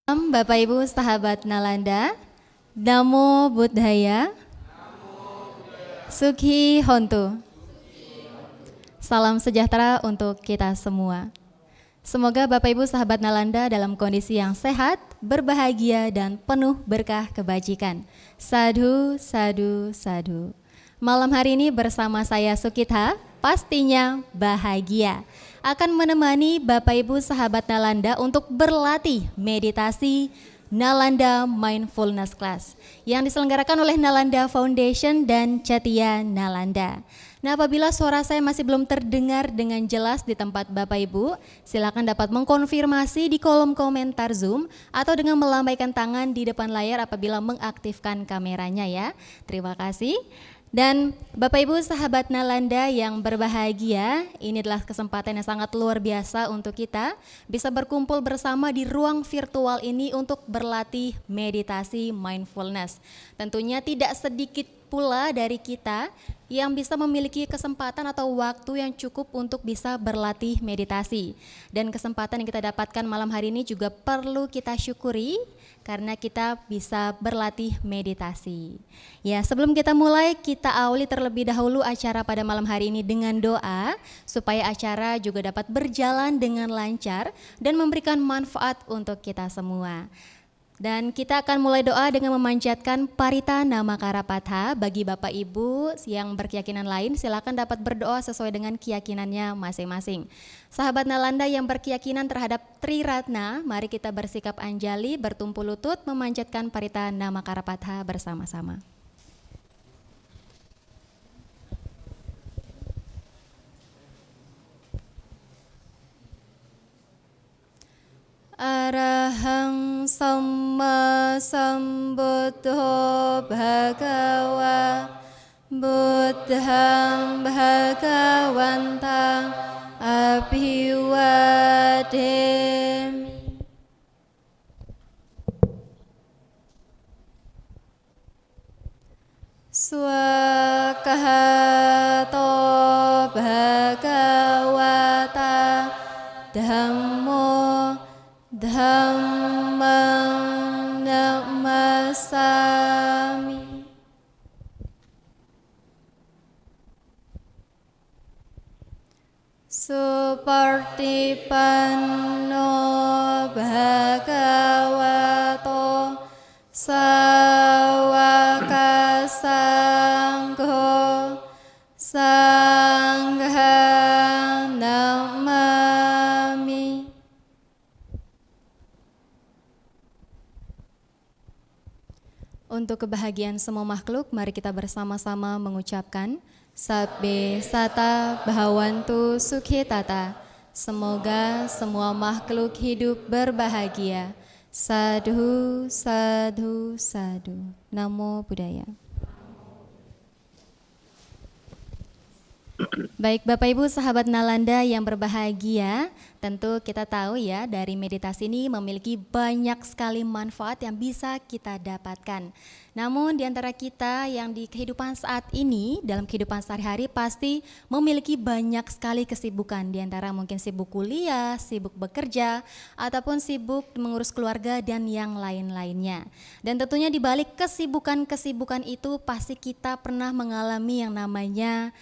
Bapak Ibu sahabat Nalanda, Namo Buddhaya, Sukhi Hontu. Salam sejahtera untuk kita semua. Semoga Bapak Ibu sahabat Nalanda dalam kondisi yang sehat, berbahagia dan penuh berkah kebajikan. Sadhu, sadhu, sadhu. Malam hari ini bersama saya Sukitha, pastinya bahagia. Akan menemani Bapak Ibu sahabat Nalanda untuk berlatih meditasi Nalanda Mindfulness Class yang diselenggarakan oleh Nalanda Foundation dan Chaitya Nalanda. Nah, apabila suara saya masih belum terdengar dengan jelas di tempat Bapak Ibu, silakan dapat mengkonfirmasi di kolom komentar Zoom atau dengan melambaikan tangan di depan layar apabila mengaktifkan kameranya ya. Terima kasih. Dan Bapak Ibu sahabat Nalanda yang berbahagia, ini adalah kesempatan yang sangat luar biasa untuk kita bisa berkumpul bersama di ruang virtual ini untuk berlatih meditasi mindfulness. Tentunya tidak sedikit pula dari kita yang bisa memiliki kesempatan atau waktu yang cukup untuk bisa berlatih meditasi. Dan kesempatan yang kita dapatkan malam hari ini juga perlu kita syukuri karena kita bisa berlatih meditasi. Ya, sebelum kita mulai, kita awali terlebih dahulu acara pada malam hari ini dengan doa supaya acara juga dapat berjalan dengan lancar dan memberikan manfaat untuk kita semua. Dan kita akan mulai doa dengan memanjatkan Parita Nama Karapatha. Bagi Bapak Ibu yang berkeyakinan lain, silakan dapat berdoa sesuai dengan keyakinannya masing-masing. Sahabat Nalanda yang berkeyakinan terhadap Tri Ratna, mari kita bersikap anjali, bertumpu lutut, memanjatkan Parita Nama Karapatha bersama-sama. Arahang Samma Sambuddho Bhagava Buddhang Bhagavantang Abhivademi. Swakahato Bhagavata Dhammo Dhammang namasami. Supartipanno bhagavato sawaka sangho sanghang namami. Untuk kebahagiaan semua makhluk, mari kita bersama-sama mengucapkan Sabbe Sata Bhavantu Sukhitata. Semoga semua makhluk hidup berbahagia. Sadhu, sadhu, sadhu. Namo Buddhaya. Baik Bapak Ibu sahabat Nalanda yang berbahagia, tentu kita tahu ya dari meditasi ini memiliki banyak sekali manfaat yang bisa kita dapatkan. Namun di antara kita yang di kehidupan saat ini, dalam kehidupan sehari-hari pasti memiliki banyak sekali kesibukan. Di antara mungkin sibuk kuliah, sibuk bekerja, ataupun sibuk mengurus keluarga dan yang lain-lainnya. Dan tentunya di balik kesibukan-kesibukan itu pasti kita pernah mengalami yang namanya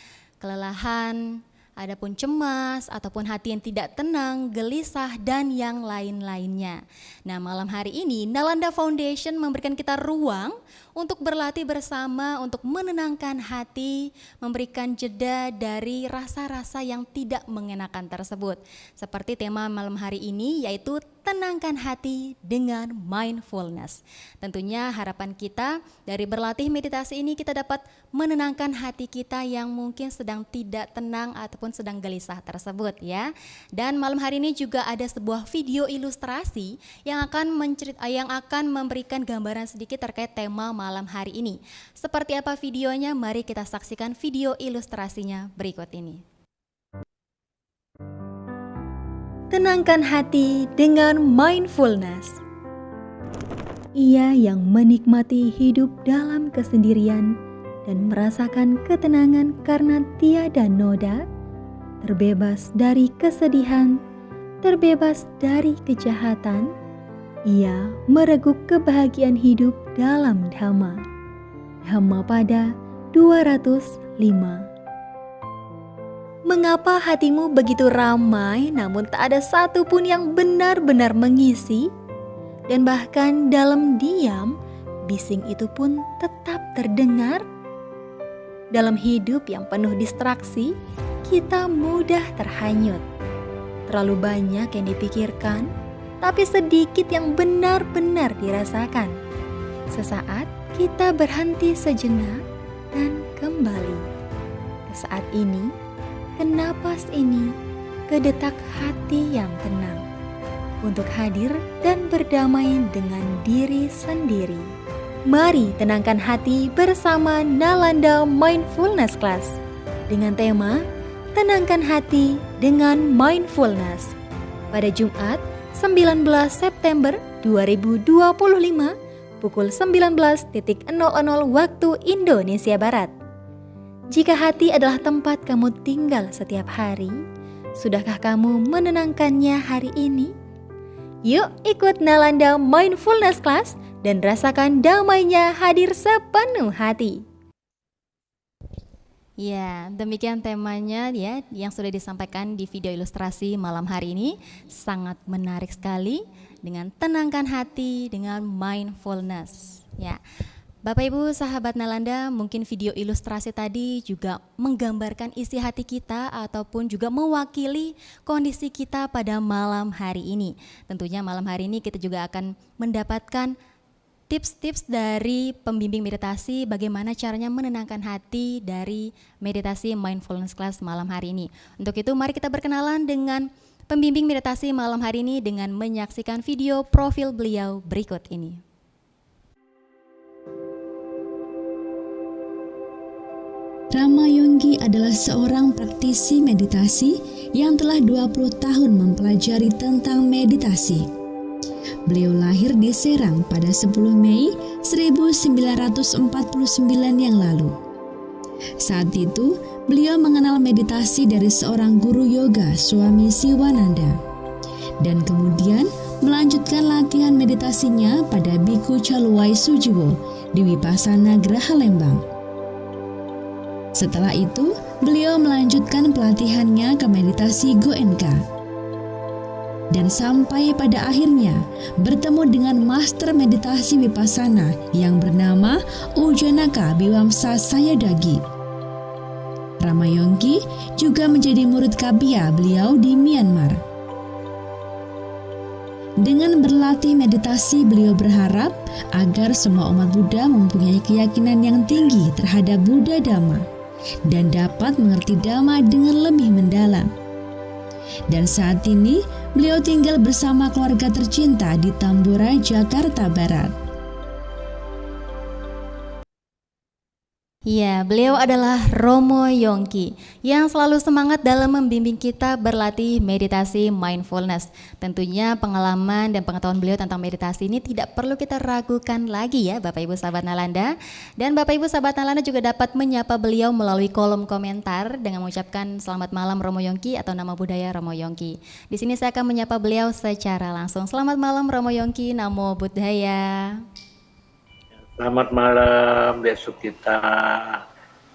kelelahan, adapun cemas, ataupun hati yang tidak tenang, gelisah, dan yang lain-lainnya. Nah, malam hari ini Nalanda Foundation memberikan kita ruang untuk berlatih bersama untuk menenangkan hati, memberikan jeda dari rasa-rasa yang tidak mengenakan tersebut. Seperti tema malam hari ini yaitu tenangkan hati dengan mindfulness. Tentunya harapan kita dari berlatih meditasi ini kita dapat menenangkan hati kita yang mungkin sedang tidak tenang ataupun sedang gelisah tersebut ya. Dan malam hari ini juga ada sebuah video ilustrasi yang akan memberikan gambaran sedikit terkait tema malam hari ini. Seperti apa videonya? Mari kita saksikan video ilustrasinya berikut ini. Tenangkan hati dengan mindfulness. Ia yang menikmati hidup dalam kesendirian dan merasakan ketenangan karena tiada noda, terbebas dari kesedihan, terbebas dari kejahatan, Ia mereguk kebahagiaan hidup dalam Dhamma. Dhammapada 205. Mengapa hatimu begitu ramai namun tak ada satupun yang benar-benar mengisi? Dan bahkan dalam diam, bising itu pun tetap terdengar. Dalam hidup yang penuh distraksi, kita mudah terhanyut. Terlalu banyak yang dipikirkan, tapi sedikit yang benar-benar dirasakan. Sesaat kita berhenti sejenak dan kembali ke saat ini, ke napas ini, ke detak hati yang tenang, untuk hadir dan berdamai dengan diri sendiri. Mari tenangkan hati bersama Nalanda Mindfulness Class dengan tema Tenangkan Hati dengan Mindfulness pada Jumat 19 September 2025 pukul 19.00 waktu Indonesia Barat. Jika hati adalah tempat kamu tinggal setiap hari, sudahkah kamu menenangkannya hari ini? Yuk ikut Nalanda Mindfulness Class dan rasakan damainya hadir sepenuh hati. Ya, demikian temanya ya yang sudah disampaikan di video ilustrasi malam hari ini. Sangat menarik sekali dengan tenangkan hati dengan mindfulness. Ya. Bapak Ibu sahabat Nalanda, mungkin video ilustrasi tadi juga menggambarkan isi hati kita ataupun juga mewakili kondisi kita pada malam hari ini. Tentunya malam hari ini kita juga akan mendapatkan tips-tips dari pembimbing meditasi bagaimana caranya menenangkan hati dari meditasi mindfulness class malam hari ini. Untuk itu mari kita berkenalan dengan pembimbing meditasi malam hari ini dengan menyaksikan video profil beliau berikut ini. Rama Yonggi adalah seorang praktisi meditasi yang telah 20 tahun mempelajari tentang meditasi. Beliau lahir di Serang pada 10 Mei 1949 yang lalu. Saat itu, beliau mengenal meditasi dari seorang guru yoga, Swami Siwananda, dan kemudian melanjutkan latihan meditasinya pada Biku Caluwai Sujiwo di Wipasana Graha Lembang. Setelah itu, beliau melanjutkan pelatihannya ke meditasi Goenka. Dan sampai pada akhirnya bertemu dengan master meditasi Vipassana yang bernama Ujjanaka Biwamsa Sayadaw. Rama Yonggi juga menjadi murid Kapia beliau di Myanmar. Dengan berlatih meditasi, beliau berharap agar semua umat Buddha mempunyai keyakinan yang tinggi terhadap Buddha Dhamma dan dapat mengerti Dhamma dengan lebih mendalam. Dan saat ini, beliau tinggal bersama keluarga tercinta di Tambora, Jakarta Barat. Ya, beliau adalah Romo Yongki yang selalu semangat dalam membimbing kita berlatih meditasi mindfulness. Tentunya pengalaman dan pengetahuan beliau tentang meditasi ini tidak perlu kita ragukan lagi ya Bapak Ibu sahabat Nalanda. Dan Bapak Ibu sahabat Nalanda juga dapat menyapa beliau melalui kolom komentar dengan mengucapkan selamat malam Romo Yongki atau nama budaya Romo Yongki. Di sini saya akan menyapa beliau secara langsung. Selamat malam Romo Yongki, Namo Buddhaya. Selamat malam, Dek Sukita.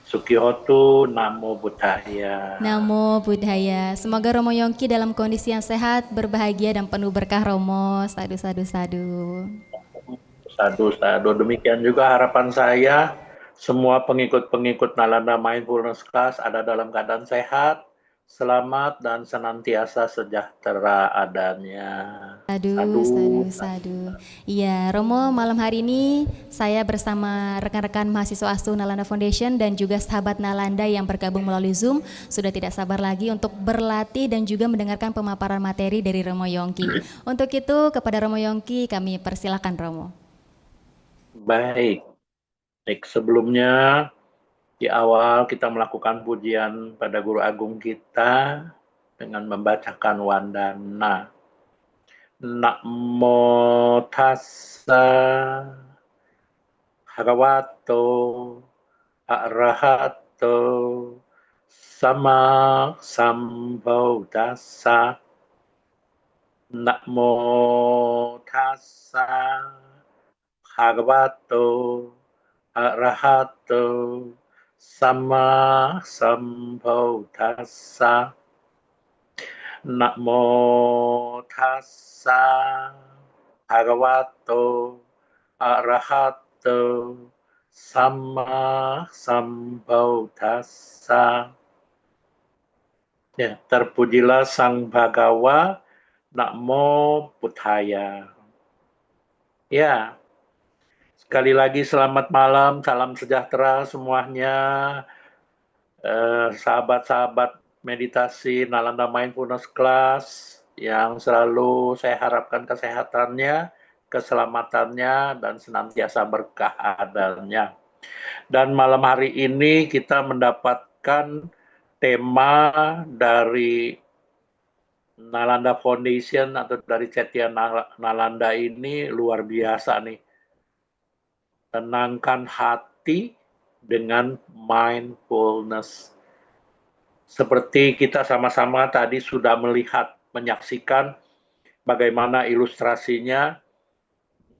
Sukihotu, Namo Buddhaya. Namo Buddhaya. Semoga Romo Yongki dalam kondisi yang sehat, berbahagia dan penuh berkah Romo. Sadu, sadu, sadu. Sadu, sadu. Demikian juga harapan saya, semua pengikut-pengikut Nalanda Mindfulness Class ada dalam keadaan sehat, selamat, dan senantiasa sejahtera adanya. Sadu, Sadu, sadu, sadu. Iya, Romo, malam hari ini saya bersama rekan-rekan mahasiswa ASU Nalanda Foundation dan juga sahabat Nalanda yang bergabung melalui Zoom sudah tidak sabar lagi untuk berlatih dan juga mendengarkan pemaparan materi dari Romo Yongki. Untuk itu, kepada Romo Yongki kami persilakan Romo. Baik. Sebelumnya di awal kita melakukan pujian pada Guru Agung kita dengan membacakan wandana. Namo tassa bhagavato arahato sama sambuddhassa. Namo tassa bhagavato arahato sama sambuddhassa. Namo tassa bhagavato arahato sama sambuddhassa. Ya, terpujilah Sang Bhagawa, Namo Buddhaya. Ya, sekali lagi selamat malam, salam sejahtera semuanya. Sahabat-sahabat meditasi Nalanda Mindfulness Class yang selalu saya harapkan kesehatannya, keselamatannya, dan senantiasa berkah adanya. Dan malam hari ini kita mendapatkan tema dari Nalanda Foundation atau dari Cetya Nalanda ini luar biasa nih. Tenangkan hati dengan mindfulness. Seperti kita sama-sama tadi sudah melihat, menyaksikan bagaimana ilustrasinya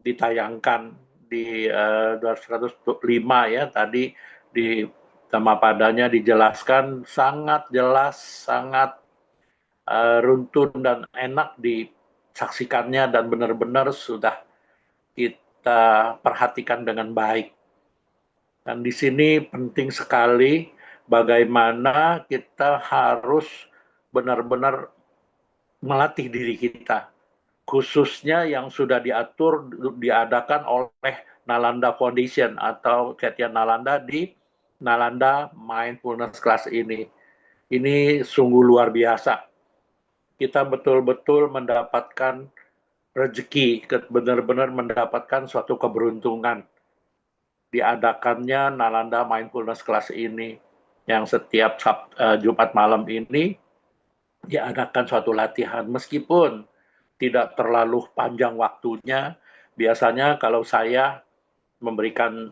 ditayangkan di 205 ya, tadi di Dhammapadanya dijelaskan sangat jelas, sangat runtun dan enak disaksikannya dan benar-benar sudah kita perhatikan dengan baik. Dan di sini penting sekali bagaimana kita harus benar-benar melatih diri kita, khususnya yang sudah diadakan oleh Nalanda Foundation atau Cetya Nalanda di Nalanda Mindfulness Class ini. Ini sungguh luar biasa. Kita betul-betul mendapatkan rezeki, benar-benar mendapatkan suatu keberuntungan diadakannya Nalanda Mindfulness Class ini, yang setiap Jumat malam ini diadakan suatu latihan, meskipun tidak terlalu panjang waktunya. Biasanya kalau saya memberikan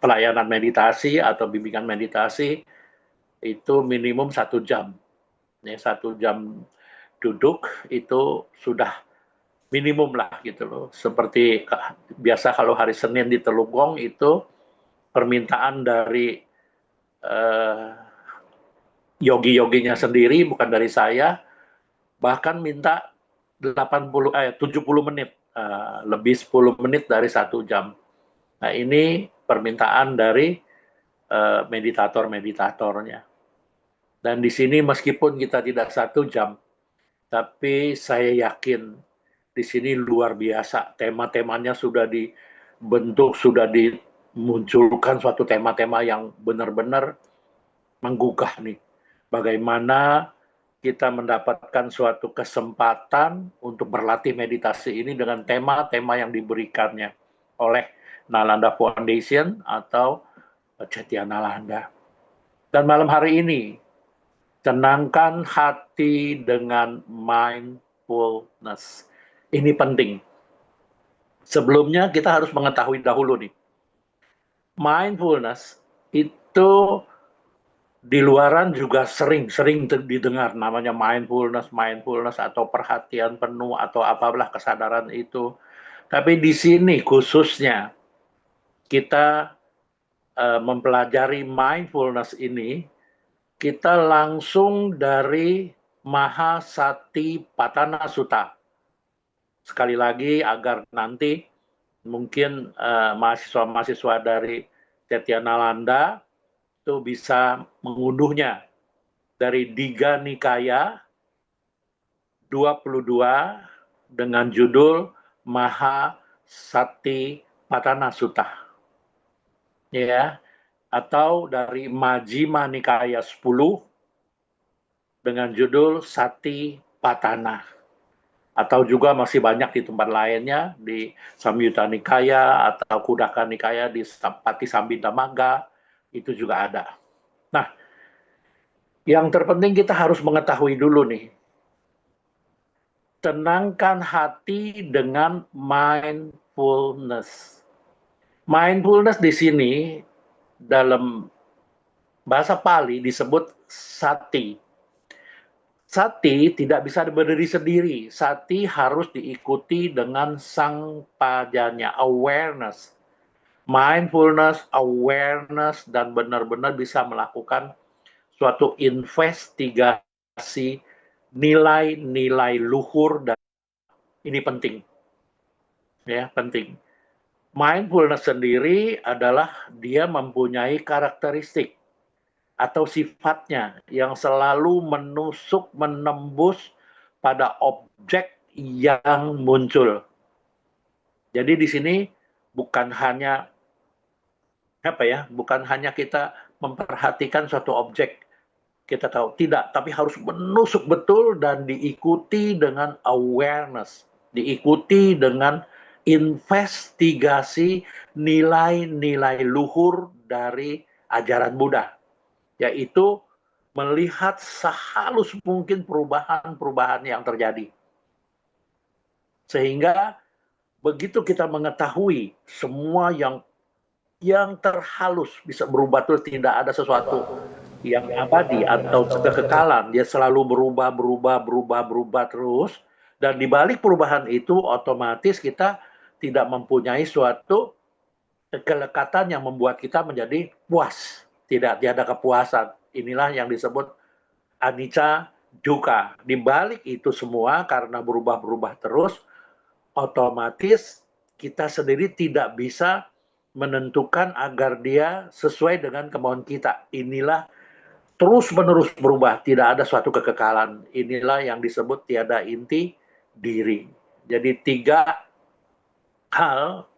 pelayanan meditasi atau bimbingan meditasi itu minimum 1 jam. 1 jam duduk itu sudah minimum lah gitu loh. Seperti biasa kalau hari Senin di Telugong itu permintaan dari yogi-yoginya sendiri, bukan dari saya, bahkan minta 70 menit, lebih 10 menit dari 1 jam. Nah, ini permintaan dari meditator-meditatornya. Dan di sini meskipun kita tidak 1 jam, tapi saya yakin di sini luar biasa. Tema-temanya sudah dibentuk, sudah dimunculkan suatu tema-tema yang benar-benar menggugah nih. Bagaimana kita mendapatkan suatu kesempatan untuk berlatih meditasi ini dengan tema-tema yang diberikannya oleh Nalanda Foundation atau Cetya Nalanda. Dan malam hari ini, tenangkan hati dengan mindfulness. Ini penting. Sebelumnya kita harus mengetahui dahulu nih, mindfulness itu di luaran juga sering didengar namanya mindfulness atau perhatian penuh atau apalah kesadaran itu. Tapi di sini khususnya kita mempelajari mindfulness ini, kita langsung dari Mahasatipatthana Sutta. Sekali lagi agar nanti mungkin mahasiswa-mahasiswa dari Cetya Nalanda itu bisa mengunduhnya dari Digha Nikaya 22 dengan judul Mahasatipatthana Sutta. Ya, atau dari Majjhima Nikaya 10 dengan judul Satipatthana. Atau juga masih banyak di tempat lainnya, di Samyutta Nikaya atau Khuddaka Nikaya di Patisambhita Magga, itu juga ada. Nah, yang terpenting kita harus mengetahui dulu nih, tenangkan hati dengan mindfulness. Mindfulness di sini dalam bahasa Pali disebut sati. Sati tidak bisa berdiri sendiri. Sati harus diikuti dengan sang pajanya, awareness. Mindfulness, awareness, dan benar-benar bisa melakukan suatu investigasi nilai-nilai luhur, dan ini penting. Ya, penting. Mindfulness sendiri adalah dia mempunyai karakteristik atau sifatnya yang selalu menusuk, menembus pada objek yang muncul. Jadi di sini bukan hanya bukan hanya kita memperhatikan suatu objek, kita tahu tidak, tapi harus menusuk betul dan diikuti dengan awareness, diikuti dengan investigasi nilai-nilai luhur dari ajaran Buddha, yaitu melihat sehalus mungkin perubahan-perubahan yang terjadi. Sehingga begitu kita mengetahui semua yang terhalus bisa berubah terus, tidak ada sesuatu yang abadi atau kekekalan, dia selalu berubah terus, dan di balik perubahan itu otomatis kita tidak mempunyai suatu kelekatan yang membuat kita menjadi puas, tidak ada kepuasan. Inilah yang disebut anicca dukkha. Di balik itu semua karena berubah terus, otomatis kita sendiri tidak bisa menentukan agar dia sesuai dengan kemauan kita. Inilah terus-menerus berubah, tidak ada suatu kekekalan. Inilah yang disebut tiada inti diri. Jadi 3 hal,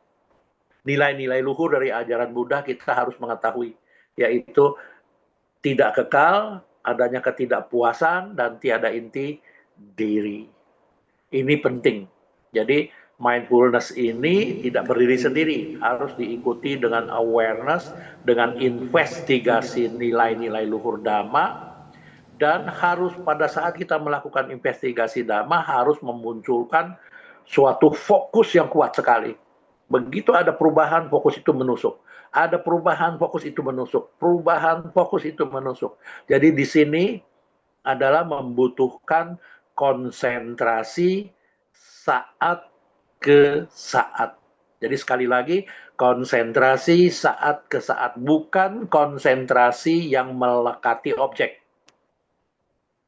nilai-nilai luhur dari ajaran Buddha kita harus mengetahui, yaitu tidak kekal, adanya ketidakpuasan, dan tiada inti diri. Ini penting. Jadi mindfulness ini tidak berdiri sendiri, harus diikuti dengan awareness, dengan investigasi nilai-nilai luhur Dhamma, dan harus pada saat kita melakukan investigasi Dhamma harus memunculkan suatu fokus yang kuat sekali. Begitu ada perubahan, fokus itu menusuk. Ada perubahan, fokus itu menusuk. Perubahan, fokus itu menusuk. Jadi di sini adalah membutuhkan konsentrasi saat ke saat. Jadi sekali lagi, konsentrasi saat ke saat, bukan konsentrasi yang melekati objek.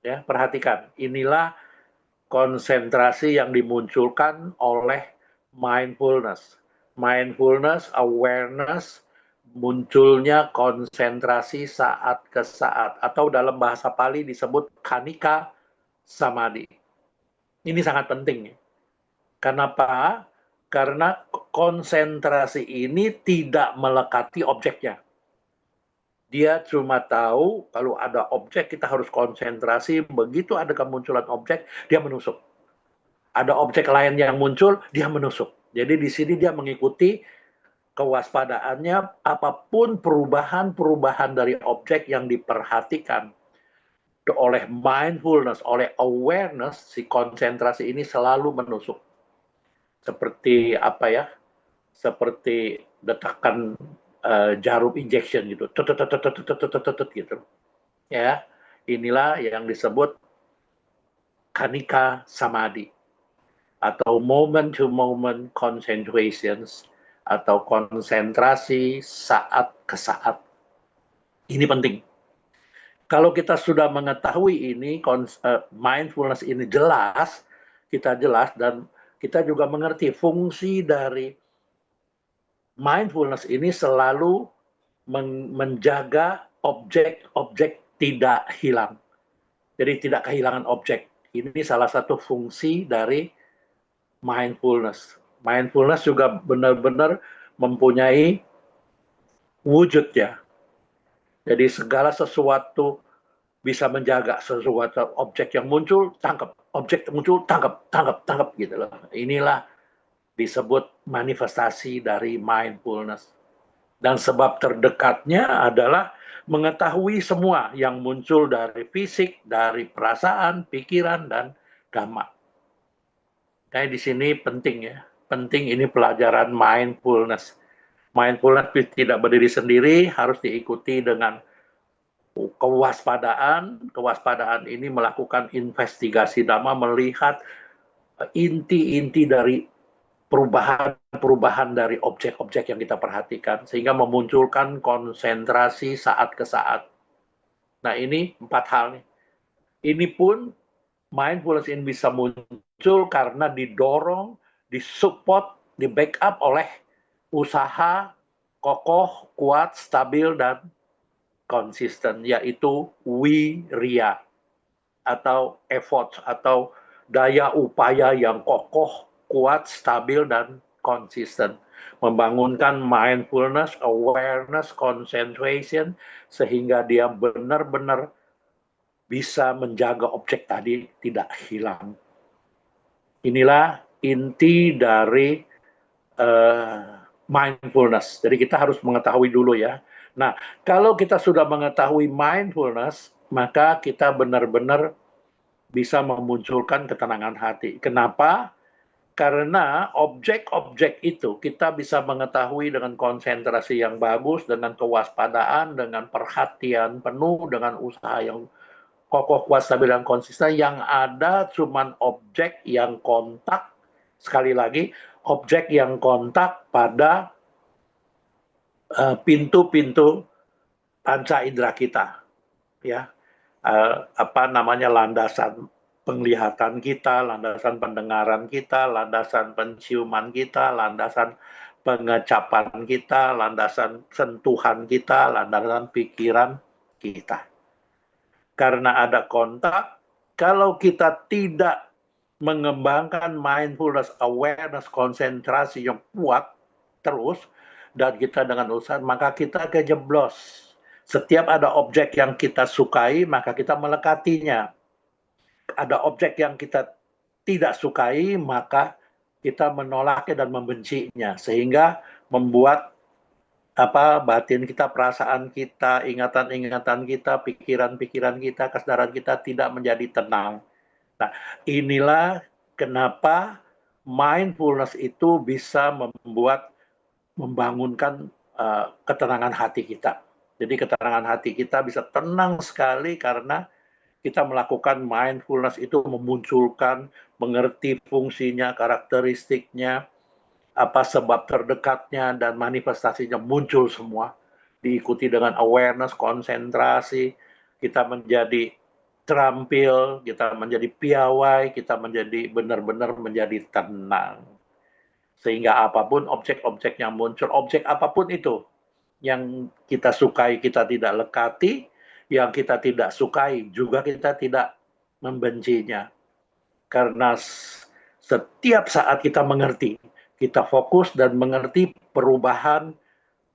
Ya, perhatikan, inilah konsentrasi yang dimunculkan oleh mindfulness. Mindfulness, awareness, munculnya konsentrasi saat ke saat, atau dalam bahasa Pali disebut khanika samadhi. Ini sangat penting. Kenapa? Karena konsentrasi ini tidak melekati objeknya. Dia cuma tahu kalau ada objek kita harus konsentrasi, begitu ada kemunculan objek, dia menusuk. Ada objek lain yang muncul, dia menusuk. Jadi di sini dia mengikuti kewaspadaannya, apapun perubahan-perubahan dari objek yang diperhatikan oleh mindfulness, oleh awareness, si konsentrasi ini selalu menusuk. Seperti seperti detakan jarum injection gitu, gitu. Ya, inilah yang disebut khanika samadhi atau moment to moment concentrations atau konsentrasi saat ke saat. Ini penting. Kalau kita sudah mengetahui ini, mindfulness ini jelas, kita jelas, dan kita juga mengerti fungsi dari mindfulness ini selalu menjaga objek-objek tidak hilang. Jadi tidak kehilangan objek. Ini salah satu fungsi dari mindfulness. Mindfulness juga benar-benar mempunyai wujud ya. Jadi segala sesuatu bisa menjaga sesuatu objek yang muncul, tangkap. Objek muncul, tangkap gitu loh. Inilah disebut manifestasi dari mindfulness. Dan sebab terdekatnya adalah mengetahui semua yang muncul dari fisik, dari perasaan, pikiran, dan dhamma. Kayak di sini penting ya. Penting ini pelajaran mindfulness. Mindfulness tidak berdiri sendiri, harus diikuti dengan Kewaspadaan ini melakukan investigasi Dhamma, melihat inti-inti dari perubahan dari objek-objek yang kita perhatikan, sehingga memunculkan konsentrasi saat ke saat. Nah, ini 4 hal nih. Ini pun mindfulness ini bisa muncul karena didorong, disupport, di-backup oleh usaha kokoh, kuat, stabil, dan konsisten, yaitu wirya atau effort atau daya upaya yang kokoh, kuat, stabil, dan konsisten. Membangunkan mindfulness, awareness, concentration, sehingga dia benar-benar bisa menjaga objek tadi tidak hilang. Inilah inti dari mindfulness. Jadi kita harus mengetahui dulu ya. Nah, kalau kita sudah mengetahui mindfulness, maka kita benar-benar bisa memunculkan ketenangan hati. Kenapa? Karena objek-objek itu kita bisa mengetahui dengan konsentrasi yang bagus, dengan kewaspadaan, dengan perhatian penuh, dengan usaha yang kokoh, kuat, stabil, dan konsisten. Yang ada cuman objek yang kontak, sekali lagi, objek yang kontak pada pintu-pintu panca indera kita, ya, landasan penglihatan kita, landasan pendengaran kita, landasan penciuman kita, landasan pengecapan kita, landasan sentuhan kita, landasan pikiran kita. Karena ada kontak, kalau kita tidak mengembangkan mindfulness, awareness, konsentrasi yang kuat terus, dan kita dengan usaha, maka kita kejeblos. Setiap ada objek yang kita sukai, maka kita melekatinya. Ada objek yang kita tidak sukai, maka kita menolaknya dan membencinya, sehingga membuat batin kita, perasaan kita, ingatan-ingatan kita, pikiran-pikiran kita, kesadaran kita tidak menjadi tenang. Nah, inilah kenapa mindfulness itu bisa membangunkan ketenangan hati kita. Jadi ketenangan hati kita bisa tenang sekali karena kita melakukan mindfulness itu memunculkan, mengerti fungsinya, karakteristiknya, apa sebab terdekatnya, dan manifestasinya muncul semua. Diikuti dengan awareness, konsentrasi, kita menjadi terampil, kita menjadi piawai, kita menjadi benar-benar menjadi tenang. Sehingga apapun objek-objek yang muncul, objek apapun itu, yang kita sukai kita tidak lekati, yang kita tidak sukai juga kita tidak membencinya. Karena setiap saat kita mengerti, kita fokus dan mengerti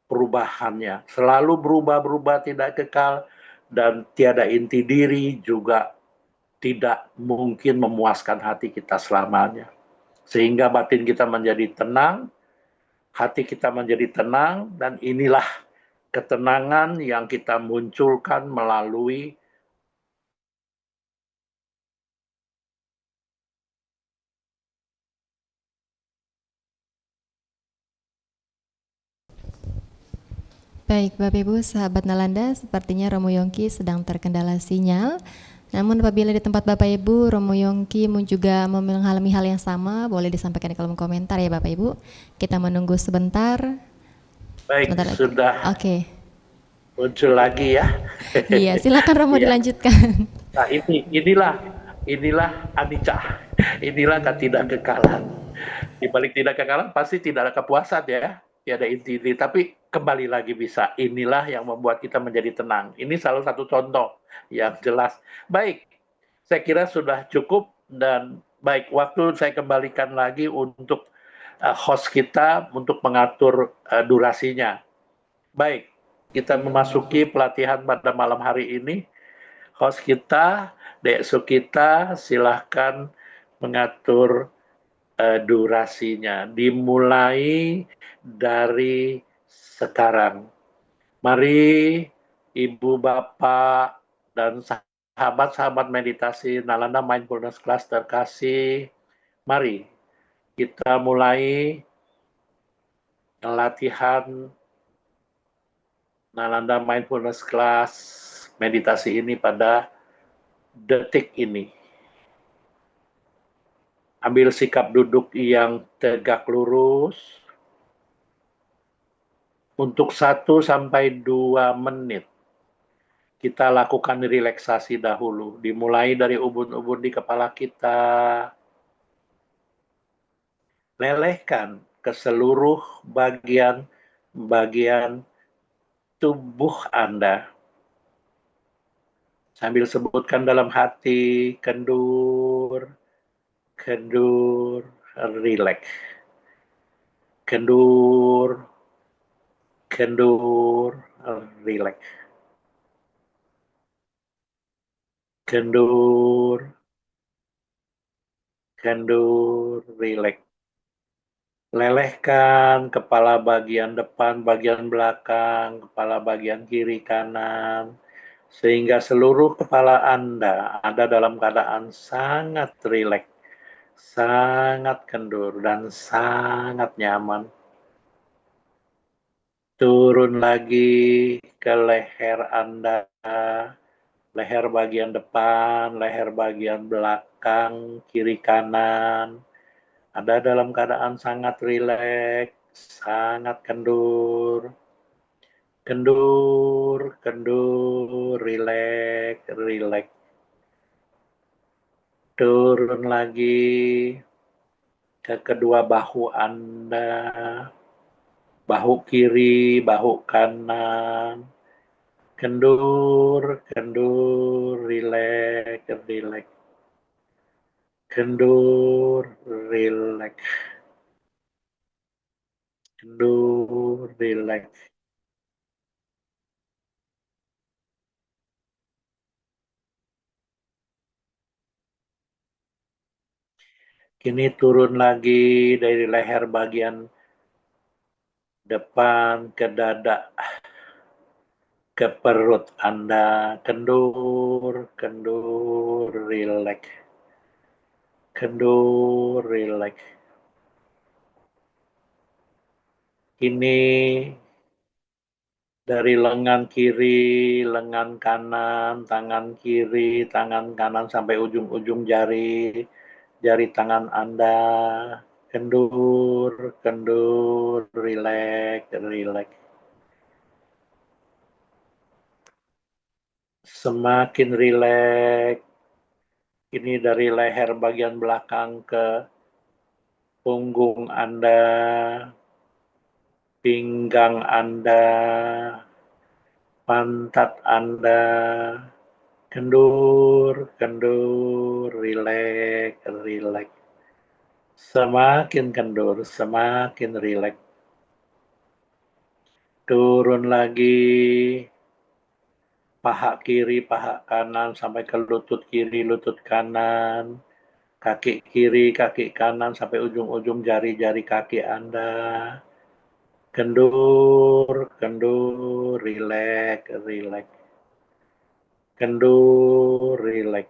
perubahannya. Selalu berubah-berubah, tidak kekal, dan tiada inti diri, juga tidak mungkin memuaskan hati kita selamanya. Sehingga batin kita menjadi tenang, hati kita menjadi tenang, dan inilah ketenangan yang kita munculkan melalui Baik, Bapak Ibu, sahabat Nalanda, sepertinya Romo Yongki sedang terkendala sinyal. Namun apabila di tempat Bapak Ibu, Romo Yongki juga mengalami hal yang sama, boleh disampaikan di kolom komentar ya Bapak Ibu. Kita menunggu sebentar. baik, Sebentar lagi. sudah Oke. muncul lagi ya. Iya, silakan Romo Iya. dilanjutkan. Nah, inilah anicca, inilah ketidakkekalan. Di balik tidak kekalan pasti tidak ada kepuasan ya, tiada inti, tapi kembali lagi bisa. Inilah yang membuat kita menjadi tenang. Ini salah satu contoh yang jelas. Baik, saya kira sudah cukup, dan baik, waktu saya kembalikan lagi untuk host kita untuk mengatur durasinya. Baik, kita memasuki pelatihan pada malam hari ini. Host kita, Dek Sukita, silahkan mengatur durasinya. Dimulai dari sekarang. Mari Ibu, Bapak, dan sahabat-sahabat meditasi Nalanda Mindfulness Class terkasih, mari kita mulai latihan Nalanda Mindfulness Class meditasi ini pada detik ini. Ambil sikap duduk yang tegak lurus untuk 1 sampai 2 menit. Kita lakukan relaksasi dahulu, dimulai dari ubun-ubun di kepala kita, lelehkan ke seluruh bagian tubuh Anda. Sambil sebutkan dalam hati, kendur, kendur, rileks. Kendur, kendur, rileks. Kendur, kendur, rileks. Lelehkan kepala bagian depan, bagian belakang, kepala bagian kiri, kanan, sehingga seluruh kepala Anda ada dalam keadaan sangat rileks, sangat kendur, dan sangat nyaman. Turun lagi ke leher Anda, leher bagian depan, leher bagian belakang, kiri, kanan, ada dalam keadaan sangat rileks, sangat kendur, kendur, kendur, rileks, rileks. Turun lagi ke kedua bahu Anda, bahu kiri, bahu kanan, kendur, kendur, rileks, rileks. Kendur, rileks. Kendur, rileks. Kini turun lagi dari leher bagian depan ke dada, ke perut Anda. Kendur, kendur, rileks. Kendur, rileks. Kini dari lengan kiri, lengan kanan, tangan kiri, tangan kanan sampai ujung-ujung jari, jari tangan Anda. Kendur, kendur, rileks, rileks. Semakin rileks. Ini dari leher bagian belakang ke punggung Anda, pinggang Anda, pantat Anda. Kendur, kendur, rileks, rileks. Semakin kendur, semakin rileks. Turun lagi, paha kiri, paha kanan, sampai ke lutut kiri, lutut kanan, kaki kiri, kaki kanan, sampai ujung-ujung jari-jari kaki Anda. Kendur, kendur, rileks, rileks. Kendur, rileks.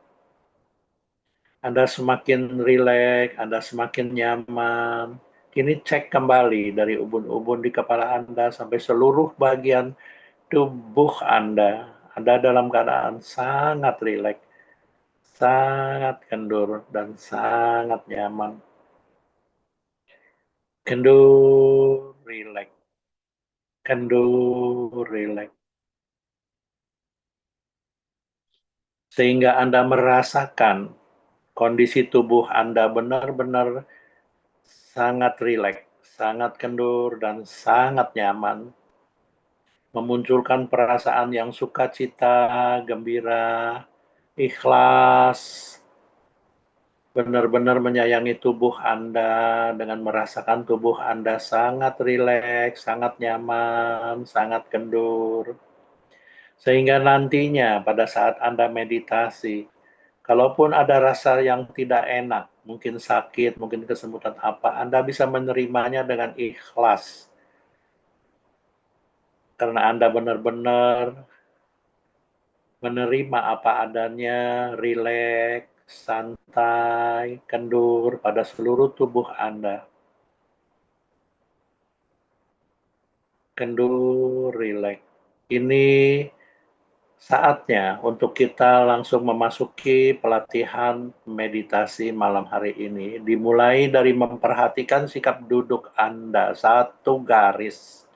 Anda semakin rileks, Anda semakin nyaman. Kini cek kembali dari ubun-ubun di kepala Anda sampai seluruh bagian tubuh Anda ada dalam keadaan sangat rileks, sangat kendur, dan sangat nyaman. Kendur, rileks. Kendur, rileks. Sehingga Anda merasakan kondisi tubuh Anda benar-benar sangat rileks, sangat kendur, dan sangat nyaman. Memunculkan perasaan yang sukacita, gembira, ikhlas, benar-benar menyayangi tubuh Anda dengan merasakan tubuh Anda sangat rileks, sangat nyaman, sangat kendur. Sehingga nantinya pada saat Anda meditasi, kalaupun ada rasa yang tidak enak, mungkin sakit, mungkin kesemutan apa, Anda bisa menerimanya dengan ikhlas. Karena Anda benar-benar menerima apa adanya, rileks, santai, kendur pada seluruh tubuh Anda. Kendur, rileks. Ini Saatnya untuk kita langsung memasuki pelatihan meditasi malam hari ini. Dimulai dari memperhatikan sikap duduk Anda, satu garis.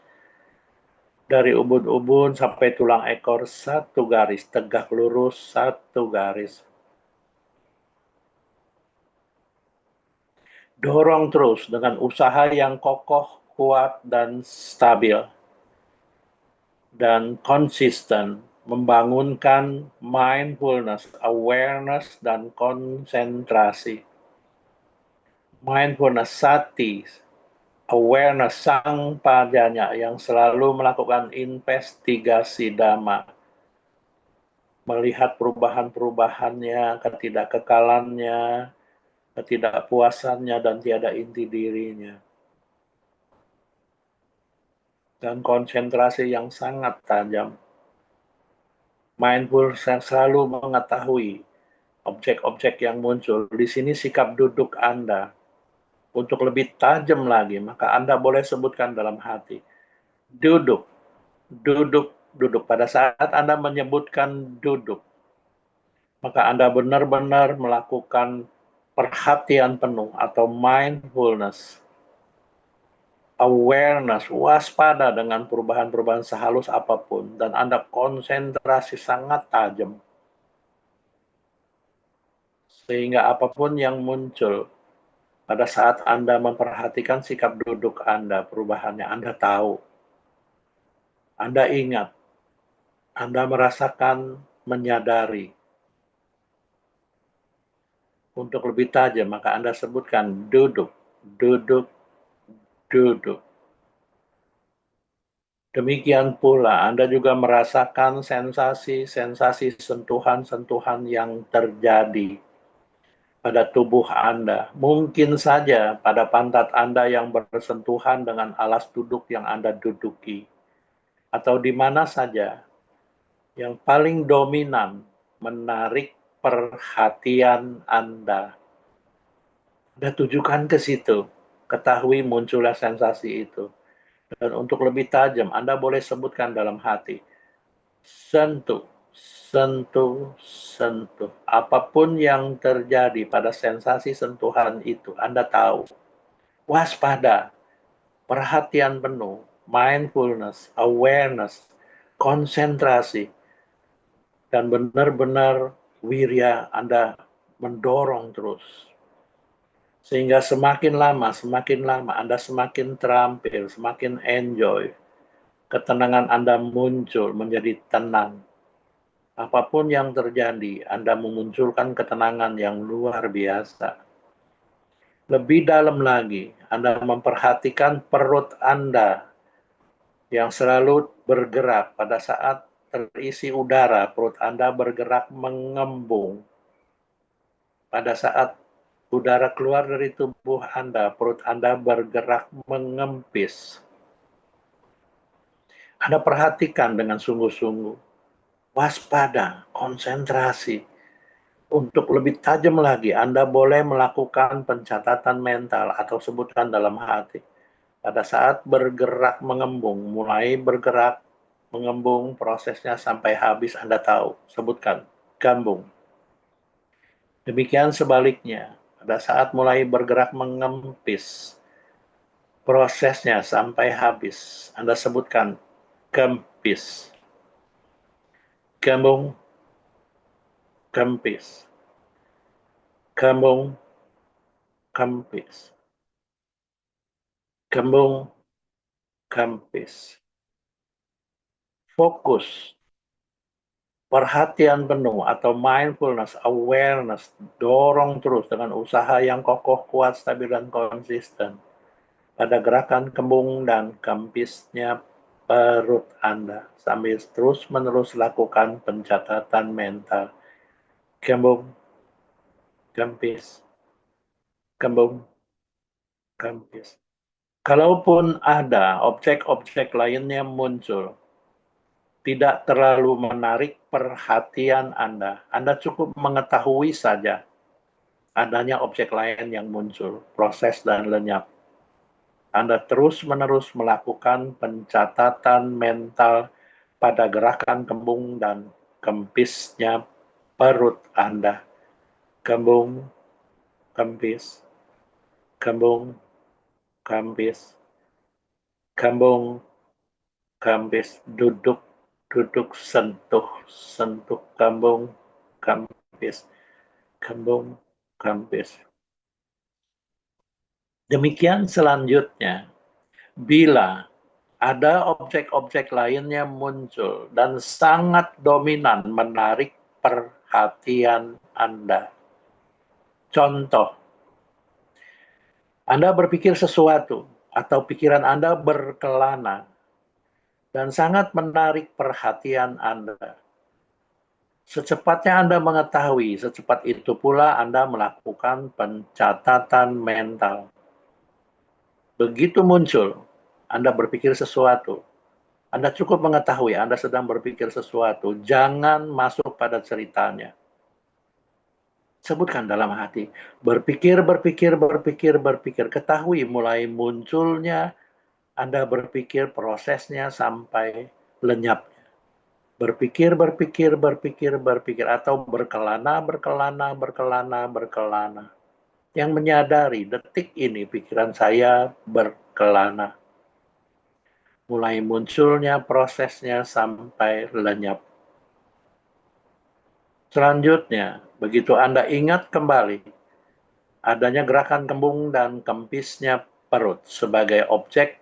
Dari ubun-ubun sampai tulang ekor, satu garis. Tegak lurus, satu garis. Dorong terus dengan usaha yang kokoh, kuat, dan stabil. Dan konsisten membangunkan mindfulness, awareness, dan konsentrasi. Mindfulness sati, awareness sang padanya yang selalu melakukan investigasi dhamma. Melihat perubahan-perubahannya, ketidakkekalannya, ketidakpuasannya, dan tiada inti dirinya. Dan konsentrasi yang sangat tajam. Mindfulness selalu mengetahui objek-objek yang muncul. Di sini sikap duduk Anda. Untuk lebih tajam lagi, maka Anda boleh sebutkan dalam hati. Duduk, duduk, duduk. Pada saat Anda menyebutkan duduk, maka Anda benar-benar melakukan perhatian penuh atau mindfulness. Awareness, waspada dengan perubahan-perubahan sehalus apapun. Dan Anda konsentrasi sangat tajam. Sehingga apapun yang muncul, pada saat Anda memperhatikan sikap duduk Anda, perubahannya Anda tahu. Anda ingat. Anda merasakan, menyadari. Untuk lebih tajam, maka Anda sebutkan duduk, duduk, duduk. Demikian pula Anda juga merasakan sensasi-sensasi sentuhan-sentuhan yang terjadi pada tubuh Anda. Mungkin saja pada pantat Anda yang bersentuhan dengan alas duduk yang Anda duduki. Atau di mana saja yang paling dominan menarik perhatian Anda. Anda tujukan ke situ. Ketahui munculnya sensasi itu. Dan untuk lebih tajam, Anda boleh sebutkan dalam hati. Sentuh, sentuh, sentuh. Apapun yang terjadi pada sensasi sentuhan itu, Anda tahu. Waspada, perhatian penuh, mindfulness, awareness, konsentrasi, dan benar-benar wirya Anda mendorong terus. Sehingga semakin lama Anda semakin terampil, semakin enjoy. Ketenangan Anda muncul menjadi tenang. Apapun yang terjadi, Anda memunculkan ketenangan yang luar biasa. Lebih dalam lagi, Anda memperhatikan perut Anda yang selalu bergerak pada saat terisi udara, perut Anda bergerak mengembung. Pada saat udara keluar dari tubuh Anda, perut Anda bergerak mengempis. Anda perhatikan dengan sungguh-sungguh. Waspada, konsentrasi. Untuk lebih tajam lagi, Anda boleh melakukan pencatatan mental atau sebutkan dalam hati. Pada saat bergerak mengembung, mulai bergerak mengembung, prosesnya sampai habis Anda tahu. Sebutkan, gambung. Demikian sebaliknya, pada saat mulai bergerak mengempis, prosesnya sampai habis Anda sebutkan, gempis. Gambung, gempis. Gambung, gempis. Gembung, gempis. Fokus, perhatian penuh atau mindfulness, awareness, dorong terus dengan usaha yang kokoh, kuat, stabil, dan konsisten pada gerakan kembung dan gempisnya perut Anda sambil terus-menerus lakukan pencatatan mental. Gembung, gempis, gembung, gempis. Kalaupun ada objek-objek lainnya muncul, tidak terlalu menarik perhatian Anda. Anda cukup mengetahui saja adanya objek lain yang muncul, proses dan lenyap. Anda terus-menerus melakukan pencatatan mental pada gerakan kembung dan Kempisnya perut Anda. Kembung, kempis, kembung, kempis, kembung, kempis, duduk, duduk, sentuh, sentuh, kembung, kempis, kembung, kempis. Demikian selanjutnya, bila ada objek-objek lainnya muncul dan sangat dominan menarik perhatian Anda. Contoh, Anda berpikir sesuatu atau pikiran Anda berkelana dan sangat menarik perhatian Anda. Secepatnya Anda mengetahui, secepat itu pula Anda melakukan pencatatan mental. Begitu muncul, Anda berpikir sesuatu, Anda cukup mengetahui Anda sedang berpikir sesuatu. Jangan masuk pada ceritanya. Sebutkan dalam hati. Berpikir, berpikir, berpikir, berpikir. Ketahui mulai munculnya Anda berpikir prosesnya sampai lenyap. Berpikir, berpikir, berpikir, berpikir. Atau berkelana, berkelana, berkelana, berkelana. Yang menyadari detik ini pikiran saya berkelana. Mulai munculnya prosesnya sampai lenyap. Selanjutnya, begitu Anda ingat kembali adanya gerakan kembung dan kempisnya perut sebagai objek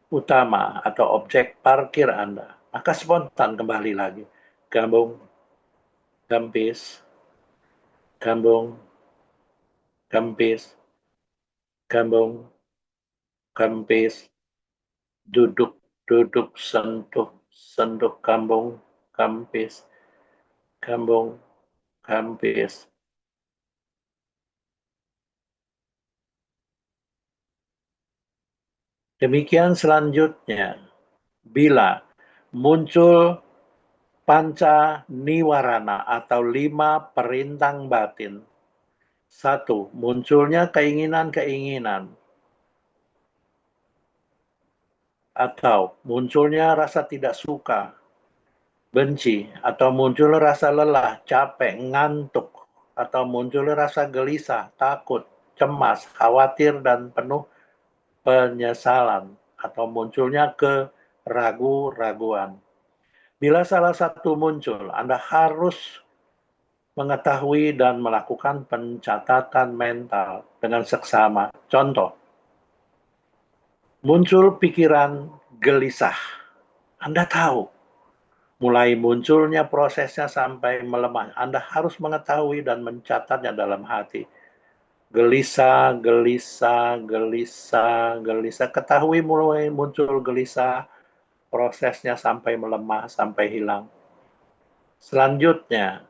utama atau objek parkir Anda, maka spontan kembali lagi. Kembung, kempis, kembung, kempis, kembung, kempis, duduk, duduk, sentuh, sentuh, kambung, kempis, kambung, kempis. Demikian selanjutnya, bila muncul panca niwarana atau 5 perintang batin. 1. Munculnya keinginan-keinginan atau munculnya rasa tidak suka, benci, atau muncul rasa lelah, capek, ngantuk, atau muncul rasa gelisah, takut, cemas, khawatir, dan penuh penyesalan, atau munculnya keraguan-raguan. Bila salah satu muncul, Anda harus mengetahui dan melakukan pencatatan mental dengan seksama. Contoh, muncul pikiran gelisah. Anda tahu, mulai munculnya prosesnya sampai melemah. Anda harus mengetahui dan mencatatnya dalam hati. Gelisah, gelisah, gelisah, gelisah. Ketahui mulai muncul gelisah, prosesnya sampai melemah, sampai hilang. Selanjutnya,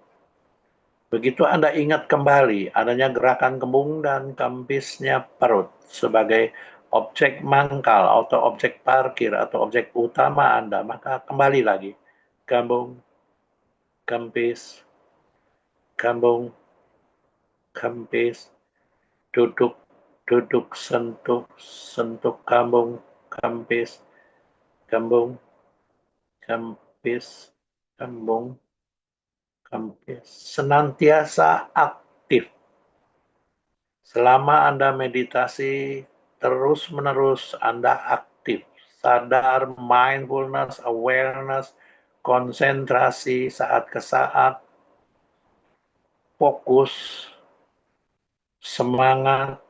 begitu Anda ingat kembali adanya gerakan kembung dan kempisnya perut sebagai objek mangkal atau objek parkir atau objek utama Anda, maka kembali lagi. Kembung, kempis, kembung, kempis, duduk, duduk, sentuh, sentuh, kembung, kempis, kembung, kempis, kembung, kempis. Senantiasa aktif. Selama Anda meditasi, terus-menerus Anda aktif, sadar, mindfulness, awareness, konsentrasi saat ke saat, fokus, semangat,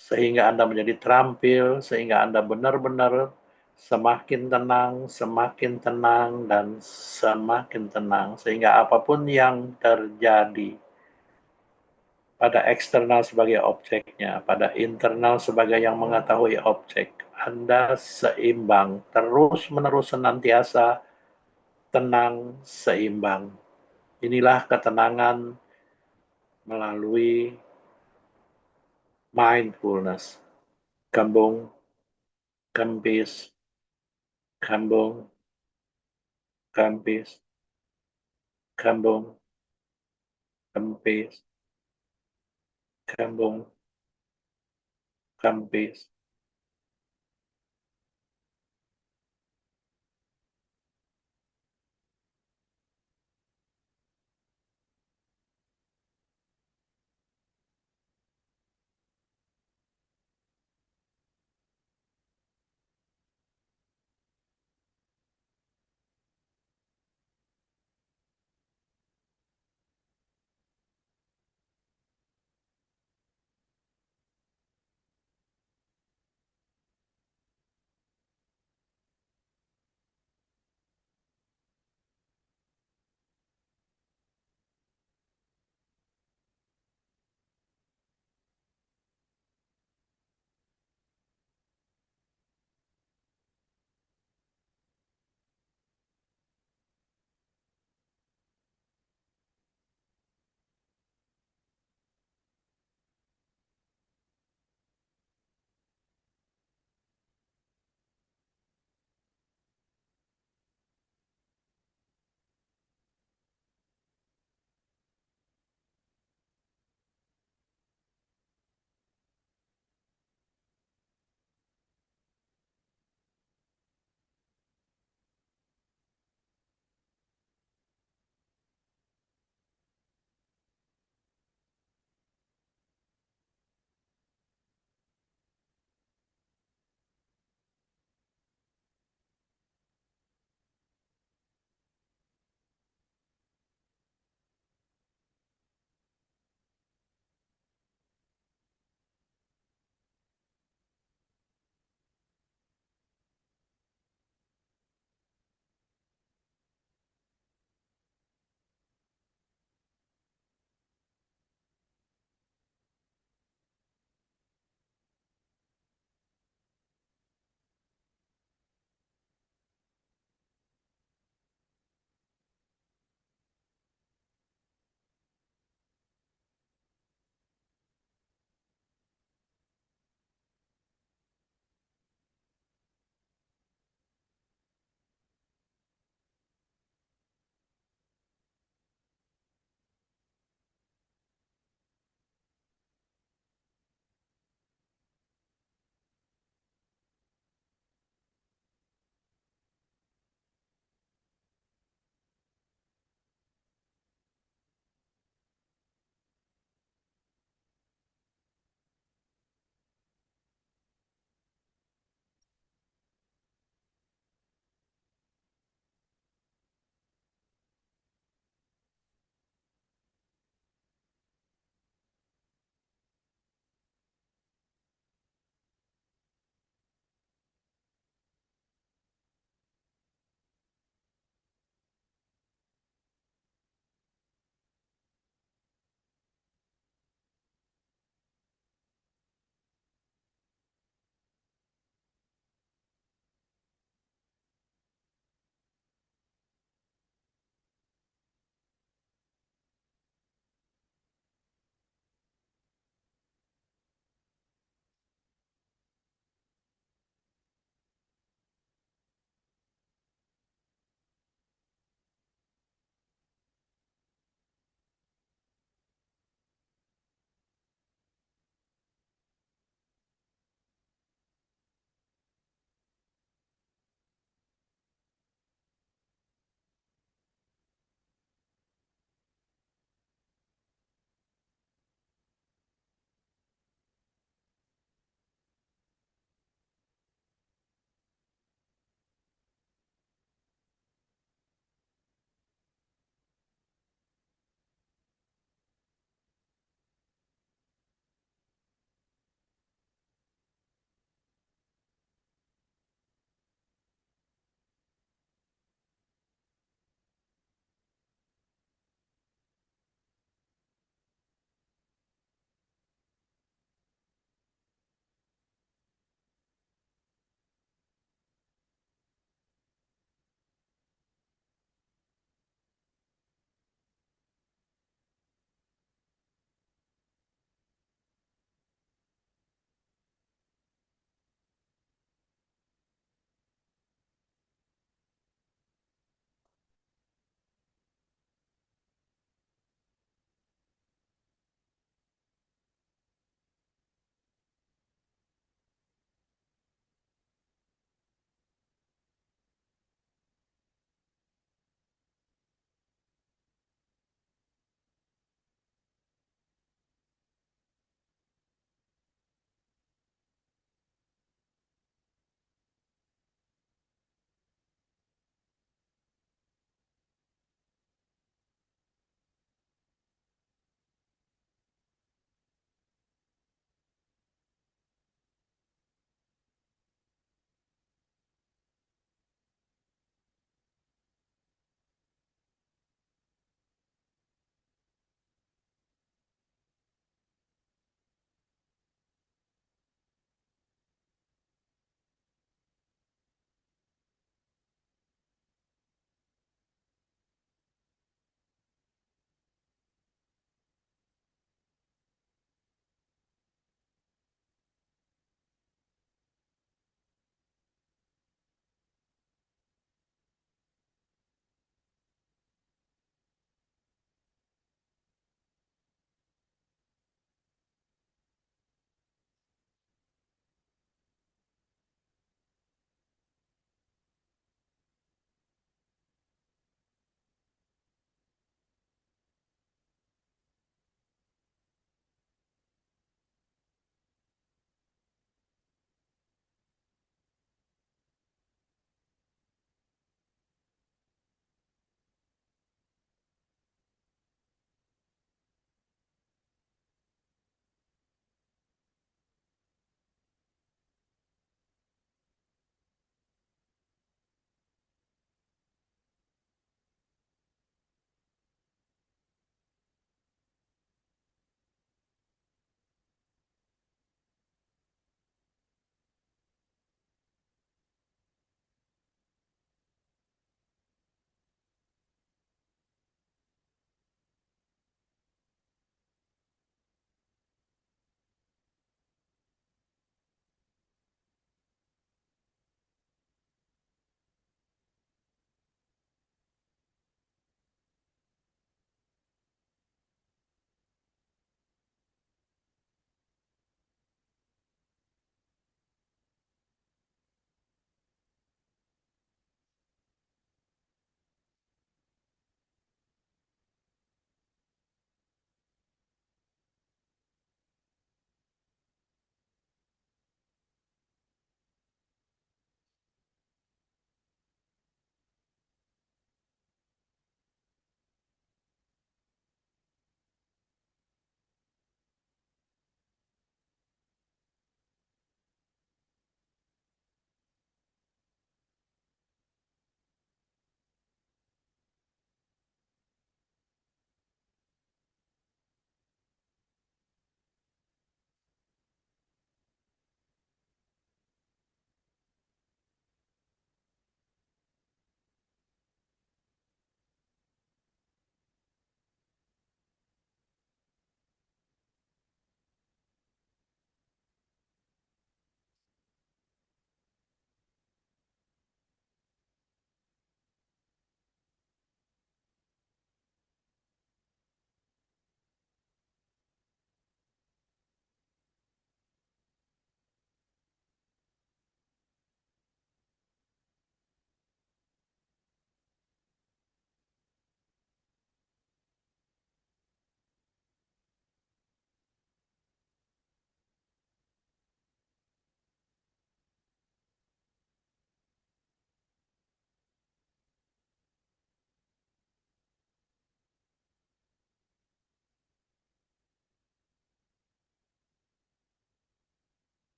sehingga Anda menjadi terampil, sehingga Anda benar-benar semakin tenang, dan semakin tenang, sehingga apapun yang terjadi, pada eksternal sebagai objeknya, pada internal sebagai yang mengetahui objek. Anda seimbang, terus-menerus senantiasa tenang, seimbang. Inilah ketenangan melalui mindfulness. Kembung, kempis, kembung, kempis, kembung, kempis, kembung, kempis.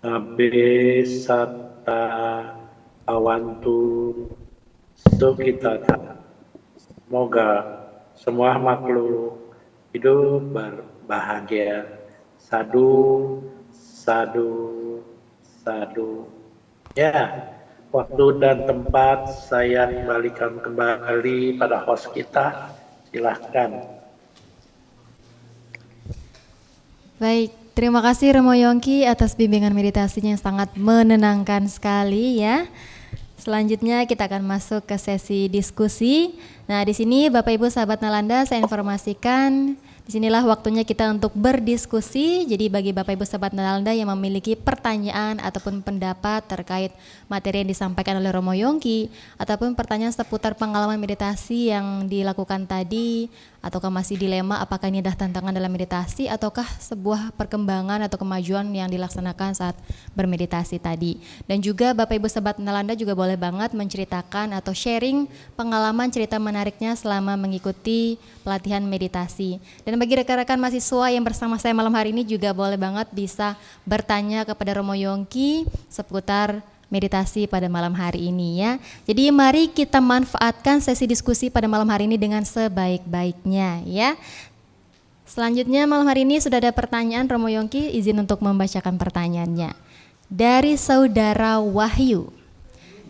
Abe Satta Awantu Sukitata. Semoga semua makhluk hidup berbahagia. Sadu, sadu, sadu. Ya, waktu dan tempat saya kembalikan kembali pada host kita. Silahkan. Baik, terima kasih Romo Yongki atas bimbingan meditasinya yang sangat menenangkan sekali ya. Selanjutnya kita akan masuk ke sesi diskusi. Nah, di sini Bapak Ibu sahabat Nalanda, saya informasikan disinilah waktunya kita untuk berdiskusi. Jadi bagi Bapak Ibu sahabat Nalanda yang memiliki pertanyaan ataupun pendapat terkait materi yang disampaikan oleh Romo Yongki, ataupun pertanyaan seputar pengalaman meditasi yang dilakukan tadi, ataukah masih dilema apakah ini adalah tantangan dalam meditasi ataukah sebuah perkembangan atau kemajuan yang dilaksanakan saat bermeditasi tadi. Dan juga Bapak Ibu sahabat Nalanda juga boleh banget menceritakan atau sharing pengalaman cerita menariknya selama mengikuti pelatihan meditasi. Dan bagi rekan-rekan mahasiswa yang bersama saya malam hari ini juga boleh banget bisa bertanya kepada Romo Yongki seputar meditasi pada malam hari ini ya. Jadi mari kita manfaatkan sesi diskusi pada malam hari ini dengan sebaik-baiknya ya. Selanjutnya malam hari ini sudah ada pertanyaan, Romo Yongki izin untuk membacakan pertanyaannya. Dari saudara Wahyu.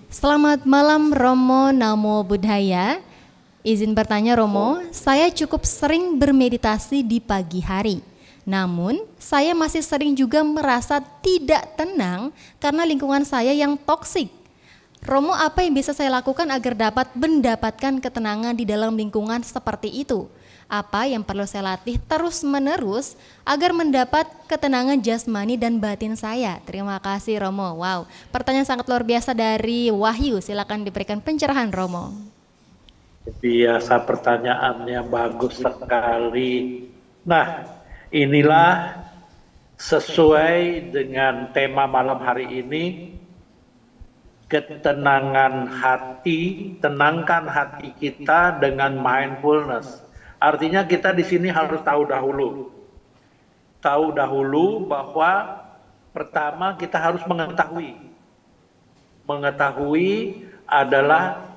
Selamat malam Romo, Namo Buddhaya. Izin bertanya Romo, saya cukup sering bermeditasi di pagi hari. Namun, saya masih sering juga merasa tidak tenang karena lingkungan saya yang toksik. Romo, apa yang bisa saya lakukan agar dapat mendapatkan ketenangan di dalam lingkungan seperti itu? Apa yang perlu saya latih terus-menerus agar mendapat ketenangan jasmani dan batin saya? Terima kasih Romo. Wow, pertanyaan sangat luar biasa dari Wahyu. Silakan diberikan pencerahan Romo. Biasa pertanyaannya bagus sekali. Nah, inilah sesuai dengan tema malam hari ini, ketenangan hati, tenangkan hati kita dengan mindfulness. Artinya kita di sini harus tahu dahulu bahwa pertama kita harus mengetahui. Mengetahui adalah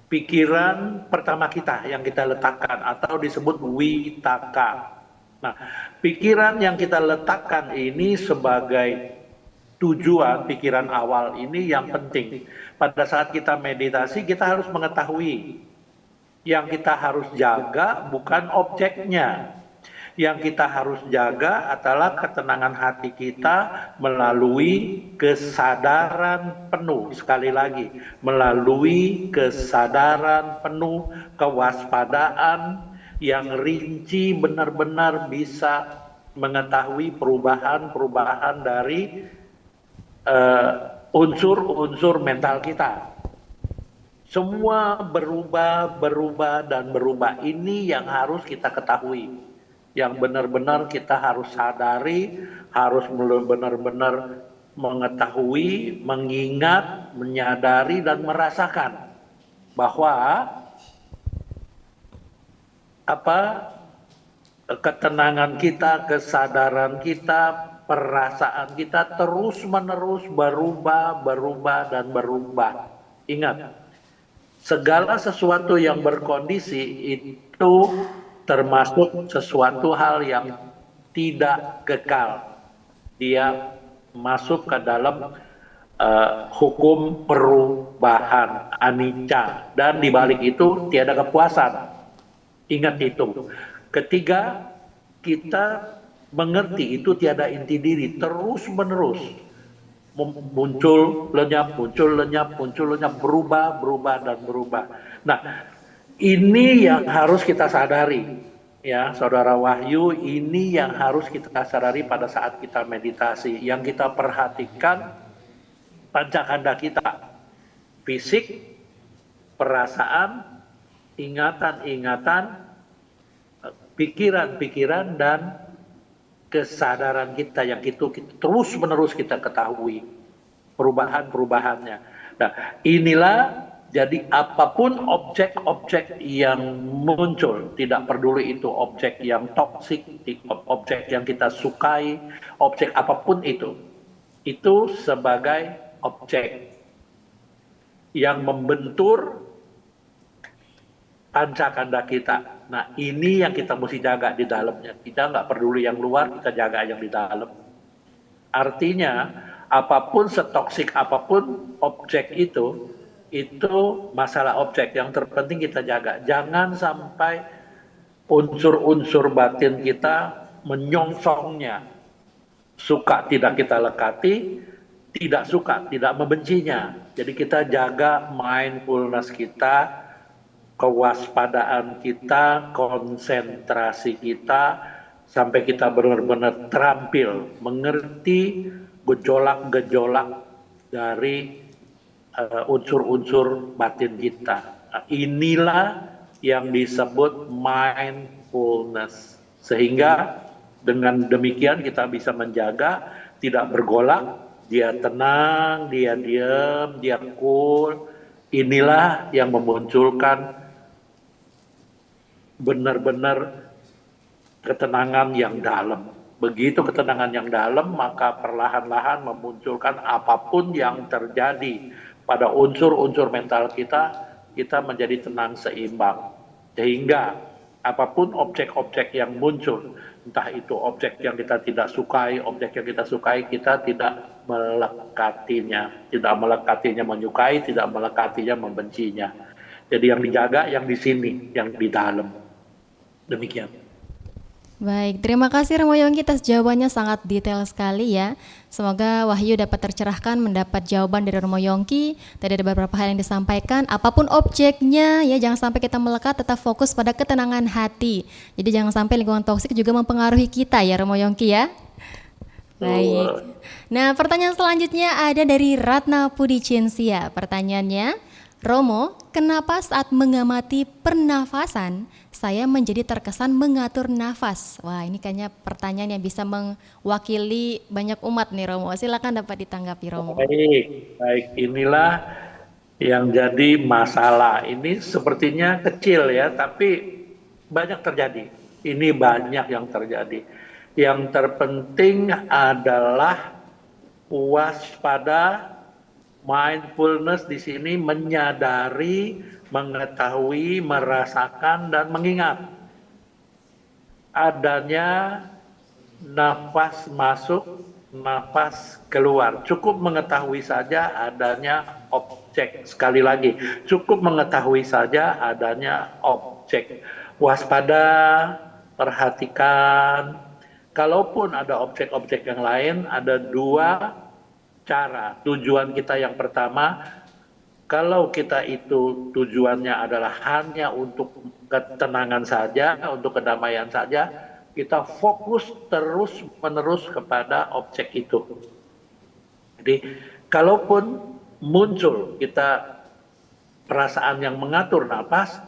pikiran pertama kita yang kita letakkan atau disebut witaka. Nah, pikiran yang kita letakkan ini sebagai tujuan, pikiran awal ini yang penting. Pada saat kita meditasi kita harus mengetahui. Yang kita harus jaga bukan objeknya. Yang kita harus jaga adalah ketenangan hati kita melalui kesadaran penuh. Sekali lagi, melalui kesadaran penuh, kewaspadaan yang rinci benar-benar bisa mengetahui perubahan-perubahan dari unsur-unsur mental kita. Semua berubah dan berubah. Ini yang harus kita ketahui. Yang benar-benar kita harus sadari, harus benar-benar mengetahui, mengingat, menyadari dan merasakan bahwa ketenangan kita, kesadaran kita, perasaan kita terus-menerus berubah dan berubah. Ingat, segala sesuatu yang berkondisi itu termasuk sesuatu hal yang tidak kekal. Dia masuk ke dalam hukum perubahan, anicca, dan di balik itu tiada kepuasan. Ingat itu. Ketiga, kita mengerti itu tiada inti diri, terus-menerus muncul lenyap, berubah dan berubah. Nah, ini yang harus kita sadari, ya, Saudara Wahyu. Ini yang harus kita sadari pada saat kita meditasi. Yang kita perhatikan pancakanda kita, fisik, perasaan, ingatan-ingatan, pikiran-pikiran, dan kesadaran kita yang itu terus-menerus kita ketahui perubahan-perubahannya. Nah, inilah. Jadi apapun objek-objek yang muncul, tidak peduli itu objek yang toksik, objek yang kita sukai, objek apapun itu, itu sebagai objek yang membentur panca kanda kita. Nah, ini yang kita mesti jaga di dalamnya. Kita nggak peduli yang luar, kita jaga yang di dalam. Artinya, apapun setoksik apapun objek itu masalah objek. Yang terpenting kita jaga. Jangan sampai unsur-unsur batin kita menyongsongnya. Suka tidak kita lekati, tidak suka, tidak membencinya. Jadi kita jaga mindfulness kita, kewaspadaan kita, konsentrasi kita, sampai kita benar-benar terampil, mengerti gejolak-gejolak dari unsur-unsur batin kita. Nah, inilah yang disebut mindfulness. Sehingga dengan demikian kita bisa menjaga, tidak bergolak, dia tenang, dia diam, dia cool. Inilah yang memunculkan benar-benar ketenangan yang dalam. Begitu ketenangan yang dalam, maka perlahan-lahan memunculkan apapun yang terjadi pada unsur-unsur mental kita, kita menjadi tenang seimbang. Sehingga apapun objek-objek yang muncul, entah itu objek yang kita tidak sukai, objek yang kita sukai, kita tidak melekatinya. Tidak melekatinya menyukai, tidak melekatinya membencinya. Jadi yang dijaga yang di sini, yang di dalam. Demikian. Baik, terima kasih Romo Yongki atas jawabannya sangat detail sekali ya. Semoga Wahyu dapat tercerahkan mendapat jawaban dari Romo Yongki. Tadi ada beberapa hal yang disampaikan, apapun objeknya ya jangan sampai kita melekat, tetap fokus pada ketenangan hati. Jadi jangan sampai lingkungan toksik juga mempengaruhi kita ya Romo Yongki ya. Baik. Nah, pertanyaan selanjutnya ada dari Ratna Pudicinsia. Pertanyaannya, Romo, kenapa saat mengamati pernafasan saya menjadi terkesan mengatur nafas? Wah, ini kayaknya pertanyaan yang bisa mewakili banyak umat nih Romo. Silakan dapat ditanggapi Romo. Baik, inilah yang jadi masalah. Ini sepertinya kecil ya, tapi banyak terjadi. Ini banyak yang terjadi. Yang terpenting adalah waspada. Mindfulness di sini menyadari, mengetahui, merasakan, dan mengingat adanya nafas masuk, nafas keluar. Cukup mengetahui saja adanya objek. Sekali lagi, cukup mengetahui saja adanya objek. Waspada, perhatikan. Kalaupun ada objek-objek yang lain, ada dua cara. Tujuan kita yang pertama, kalau kita itu tujuannya adalah hanya untuk ketenangan saja, untuk kedamaian saja, kita fokus terus-menerus kepada objek itu. Jadi, kalaupun muncul kita perasaan yang mengatur napas,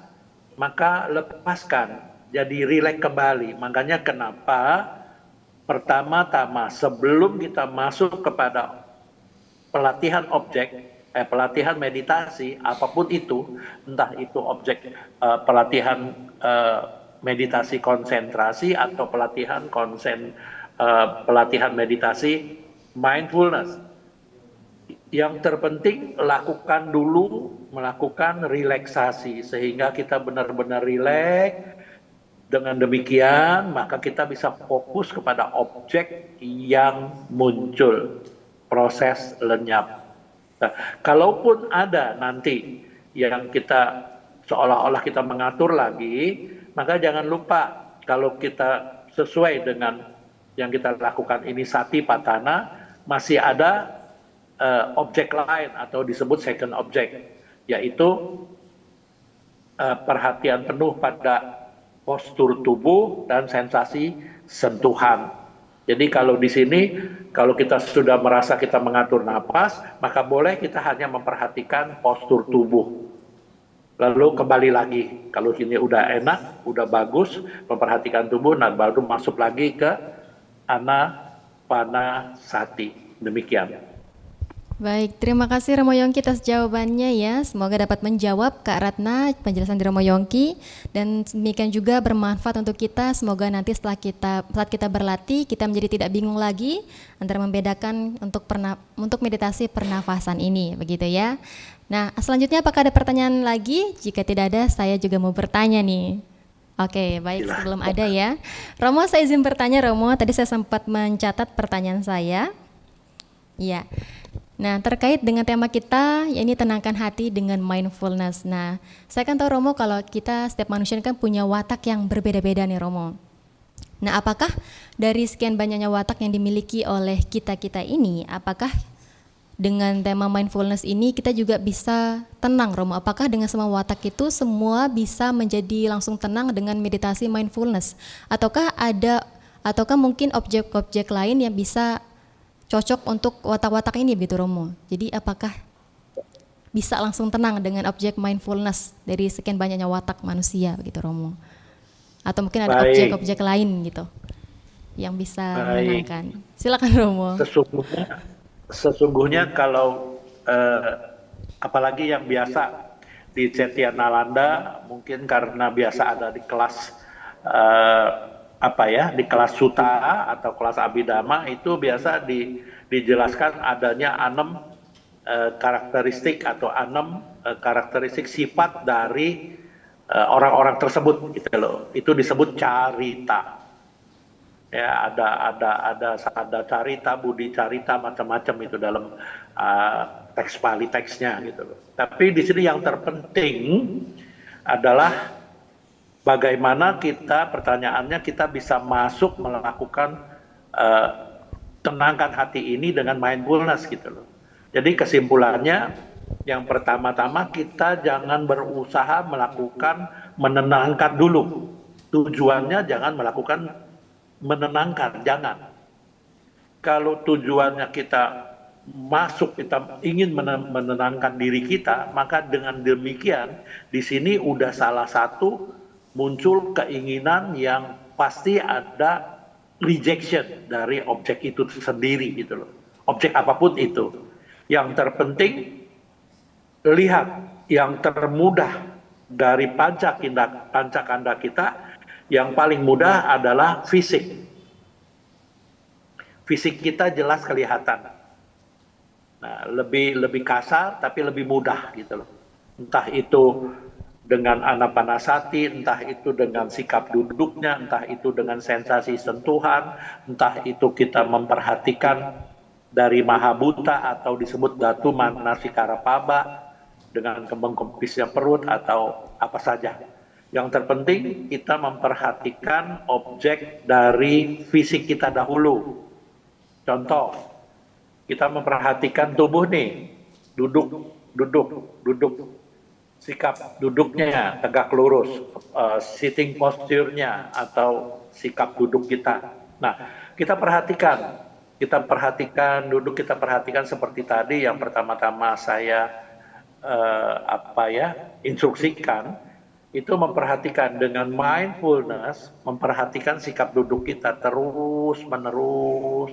maka lepaskan, jadi rileks kembali. Makanya kenapa pertama-tama sebelum kita masuk kepada pelatihan objek, pelatihan meditasi, apapun itu, entah itu objek pelatihan meditasi konsentrasi atau pelatihan meditasi mindfulness. Yang terpenting lakukan dulu, melakukan relaksasi sehingga kita benar-benar rileks. Dengan demikian, maka kita bisa fokus kepada objek yang muncul. Proses lenyap. Nah, kalaupun ada nanti yang kita seolah-olah kita mengatur lagi, maka jangan lupa kalau kita sesuai dengan yang kita lakukan ini satipatthana, masih ada objek lain atau disebut second object, yaitu perhatian penuh pada postur tubuh dan sensasi sentuhan. Jadi kalau di sini, kalau kita sudah merasa kita mengatur napas, maka boleh kita hanya memperhatikan postur tubuh. Lalu kembali lagi, kalau sini udah enak, udah bagus, memperhatikan tubuh, nah baru masuk lagi ke anapanasati. Demikian. Baik, terima kasih Romo Yongki atas jawabannya ya. Semoga dapat menjawab Kak Ratna penjelasan dari Romo Yongki, dan demikian juga bermanfaat untuk kita. Semoga nanti saat kita berlatih kita menjadi tidak bingung lagi antara membedakan untuk meditasi pernafasan ini, begitu ya. Nah, selanjutnya apakah ada pertanyaan lagi? Jika tidak ada, saya juga mau bertanya nih. Oke, baik, sebelum ada ya. Romo, saya izin bertanya Romo, tadi saya sempat mencatat pertanyaan saya. Iya. Nah, terkait dengan tema kita, yakni tenangkan hati dengan mindfulness. Nah, saya kan tahu Romo kalau kita setiap manusia kan punya watak yang berbeda-beda nih Romo. Nah, apakah dari sekian banyaknya watak yang dimiliki oleh kita-kita ini, apakah dengan tema mindfulness ini kita juga bisa tenang Romo? Apakah dengan semua watak itu semua bisa menjadi langsung tenang dengan meditasi mindfulness? Ataukah mungkin objek-objek lain yang bisa cocok untuk watak-watak ini begitu Romo? Jadi apakah bisa langsung tenang dengan objek mindfulness dari sekian banyaknya watak manusia begitu Romo? Atau mungkin ada objek-objek lain gitu yang bisa menenangkan? Silakan Romo. Sesungguhnya kalau apalagi yang biasa di Setia Nalanda, mungkin karena biasa ada di kelas di kelas Sutta atau kelas Abhidhamma, itu biasa dijelaskan adanya 6 karakteristik atau 6 karakteristik sifat dari orang-orang tersebut gitu loh. Itu disebut carita. Ya, ada carita, budi carita, macam-macam itu dalam teks Pali teksnya gitu loh. Tapi di sini yang terpenting adalah bagaimana pertanyaannya kita bisa masuk melakukan tenangkan hati ini dengan mindfulness gitu loh. Jadi kesimpulannya, yang pertama-tama kita jangan berusaha melakukan menenangkan dulu. Tujuannya jangan melakukan menenangkan, jangan. Kalau tujuannya kita ingin menenangkan diri kita, maka dengan demikian di sini udah salah satu muncul keinginan yang pasti ada rejection dari objek itu sendiri gitu loh. Objek apapun itu. Yang terpenting, lihat yang termudah dari pancakanda kita, yang paling mudah adalah fisik. Fisik kita jelas kelihatan. Nah, lebih kasar tapi lebih mudah gitu loh. Entah itu dengan anapanasati, entah itu dengan sikap duduknya, entah itu dengan sensasi sentuhan, entah itu kita memperhatikan dari Mahabhuta atau disebut Dhatu Manasikara dengan kembang kempisnya perut atau apa saja. Yang terpenting kita memperhatikan objek dari fisik kita dahulu. Contoh, kita memperhatikan tubuh nih, duduk. Sikap duduknya tegak lurus, sitting posture-nya atau sikap duduk kita. Nah, kita perhatikan duduk, kita perhatikan seperti tadi yang pertama-tama saya instruksikan, itu memperhatikan dengan mindfulness, memperhatikan sikap duduk kita terus menerus.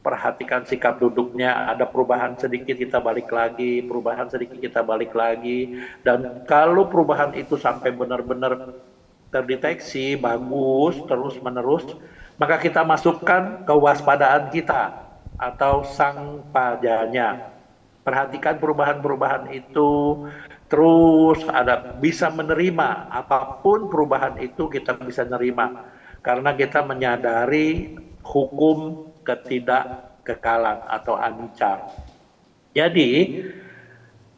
Perhatikan sikap duduknya, ada perubahan sedikit kita balik lagi, perubahan sedikit kita balik lagi. Dan kalau perubahan itu sampai benar-benar terdeteksi, bagus, terus menerus, maka kita masukkan kewaspadaan kita atau sang pajanya. Perhatikan perubahan-perubahan itu, terus bisa menerima apapun perubahan itu, kita bisa menerima. Karena kita menyadari hukum ketidakkekalan atau anicca. Jadi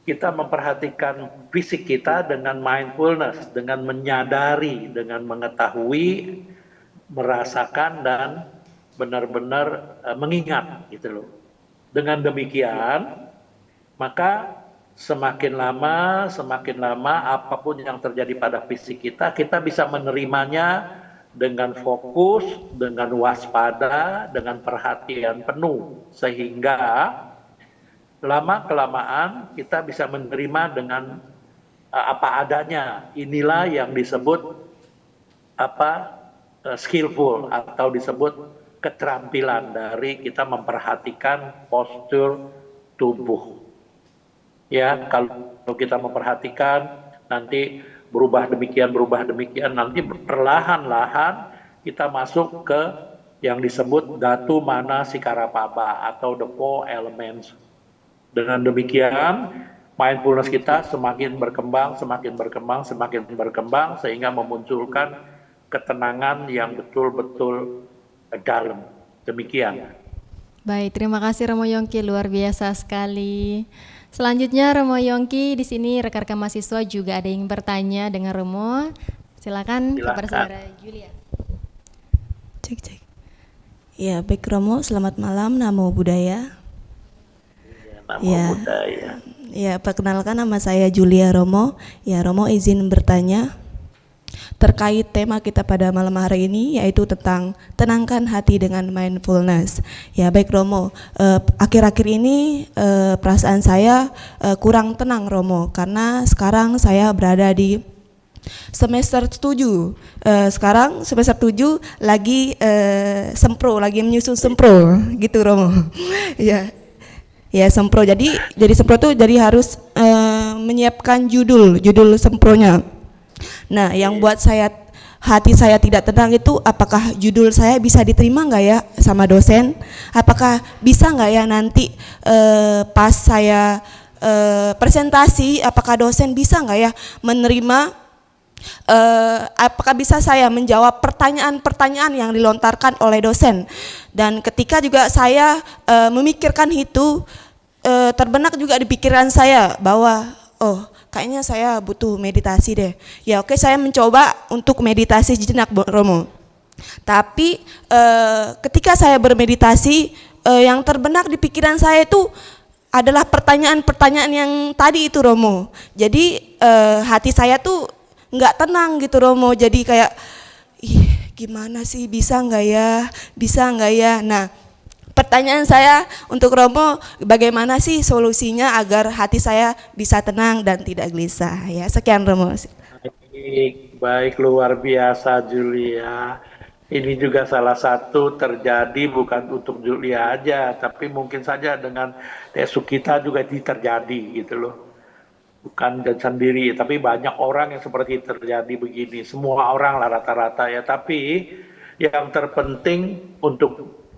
kita memperhatikan fisik kita dengan mindfulness, dengan menyadari, dengan mengetahui, merasakan dan benar-benar mengingat gitu loh. Dengan demikian, maka semakin lama apapun yang terjadi pada fisik kita bisa menerimanya dengan fokus, dengan waspada, dengan perhatian penuh, sehingga lama-kelamaan kita bisa menerima dengan apa adanya. Inilah yang disebut skillful atau disebut keterampilan dari kita memperhatikan postur tubuh. Ya, kalau kita memperhatikan nanti berubah demikian, nanti perlahan-lahan kita masuk ke yang disebut Dhatu Mana Sikarapapa atau the four elements. Dengan demikian, mindfulness kita semakin berkembang sehingga memunculkan ketenangan yang betul-betul dalam. Demikian. Baik, terima kasih Romo Yongki, luar biasa sekali. Selanjutnya Romo Yongki, di sini rekan-rekan mahasiswa juga ada yang bertanya dengan Romo. Silakan kepada saudara Julia. Cek. Ya, baik Romo, selamat malam, Namo Buddhaya. Namo Buddhaya. Ya, perkenalkan nama saya Julia Romo. Ya, Romo izin bertanya terkait tema kita pada malam hari ini, yaitu tentang tenangkan hati dengan mindfulness. Ya, baik Romo, akhir-akhir ini perasaan saya kurang tenang Romo, karena sekarang saya berada di semester 7. Sekarang semester 7 lagi sempro, lagi menyusun sempro gitu Romo. Ya sempro. Jadi sempro tuh jadi harus menyiapkan judul sempronya. Nah, yang buat hati saya tidak tenang itu, apakah judul saya bisa diterima nggak ya sama dosen? Apakah bisa nggak ya nanti pas saya presentasi, apakah dosen bisa nggak ya menerima? Apakah bisa saya menjawab pertanyaan-pertanyaan yang dilontarkan oleh dosen? Dan ketika juga saya memikirkan itu, terbenak juga di pikiran saya bahwa kayaknya saya butuh meditasi deh. Ya oke, saya mencoba untuk meditasi jenak Romo. Tapi ketika saya bermeditasi, yang terbenak di pikiran saya itu adalah pertanyaan-pertanyaan yang tadi itu Romo. Jadi hati saya tuh nggak tenang gitu Romo, jadi kayak gimana sih, bisa nggak ya. Nah, pertanyaan saya untuk Romo, bagaimana sih solusinya agar hati saya bisa tenang dan tidak gelisah ya. Sekian Romo. Baik, luar biasa Julia. Ini juga salah satu terjadi bukan untuk Julia aja, tapi mungkin saja dengan Sukita juga terjadi gitu loh. Bukan sendiri, tapi banyak orang yang seperti terjadi begini. Semua orang lah rata-rata ya. Tapi yang terpenting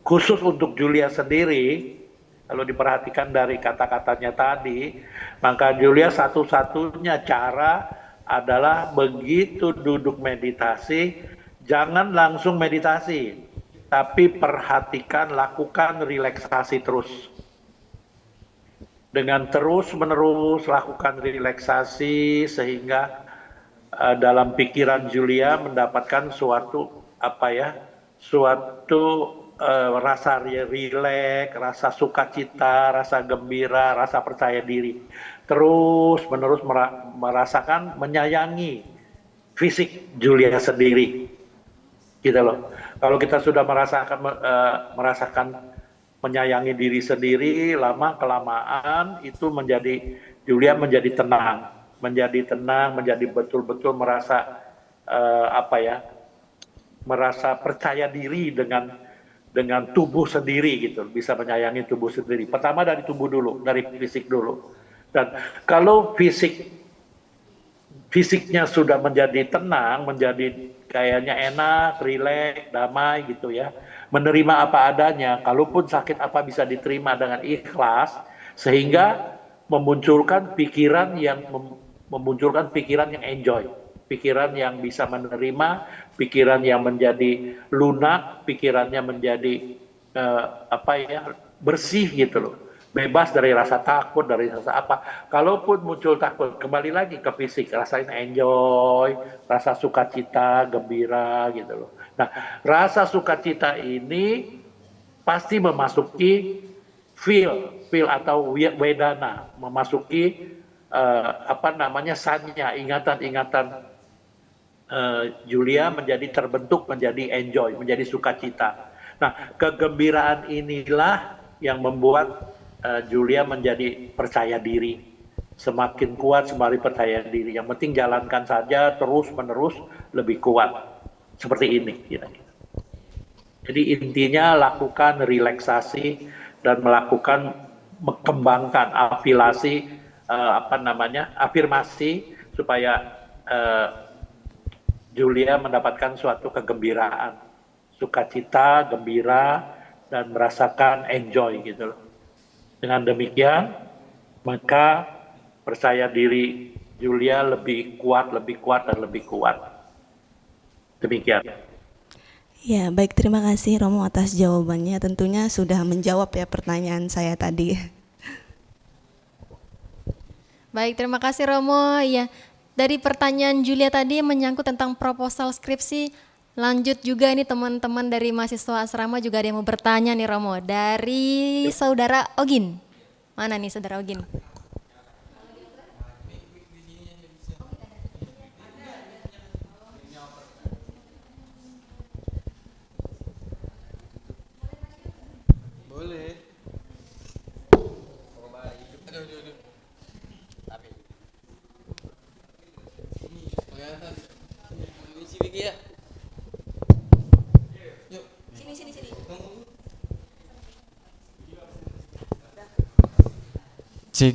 khusus untuk Julia sendiri, kalau diperhatikan dari kata-katanya tadi, maka Julia satu-satunya cara adalah begitu duduk meditasi, jangan langsung meditasi, tapi perhatikan, lakukan relaksasi terus. Dengan terus-menerus lakukan relaksasi sehingga dalam pikiran Julia mendapatkan suatu rasa rileks, rasa sukacita, rasa gembira, rasa percaya diri. Terus-menerus merasakan menyayangi fisik Julia sendiri. Gitu loh. Kalau kita sudah merasakan menyayangi diri sendiri, lama-kelamaan itu Julia menjadi tenang, menjadi betul-betul merasa merasa percaya diri dengan tubuh sendiri gitu, bisa menyayangi tubuh sendiri. Pertama dari tubuh dulu, dari fisik dulu. Dan kalau fisiknya sudah menjadi tenang, menjadi kayaknya enak, rileks, damai gitu ya, menerima apa adanya, kalaupun sakit apa bisa diterima dengan ikhlas, sehingga memunculkan pikiran yang enjoy, pikiran yang bisa menerima, pikiran yang menjadi lunak, pikirannya menjadi bersih gitu loh, bebas dari rasa takut, dari rasa apa. Kalaupun muncul takut, kembali lagi ke fisik, rasain enjoy, rasa sukacita, gembira gitu loh. Nah, rasa sukacita ini pasti memasuki feel atau wedana, memasuki sanya, ingatan-ingatan Julia menjadi terbentuk, menjadi enjoy, menjadi sukacita. Nah, kegembiraan inilah yang membuat Julia menjadi percaya diri, semakin kuat, semakin percaya diri. Yang penting jalankan saja terus-menerus lebih kuat. Seperti ini kira-kira. Jadi intinya lakukan relaksasi dan melakukan mengembangkan afiliasi afirmasi supaya Julia mendapatkan suatu kegembiraan, sukacita, gembira, dan merasakan enjoy gitu loh. Dengan demikian, maka percaya diri Julia lebih kuat, dan lebih kuat. Demikian. Ya, baik, terima kasih Romo atas jawabannya. Tentunya sudah menjawab ya pertanyaan saya tadi. Baik, terima kasih Romo. Ya, dari pertanyaan Julia tadi menyangkut tentang proposal skripsi, lanjut juga ini teman-teman dari mahasiswa asrama juga ada yang mau bertanya nih Romo. Dari saudara Ogin. Mana nih saudara Ogin? Boleh. Cik,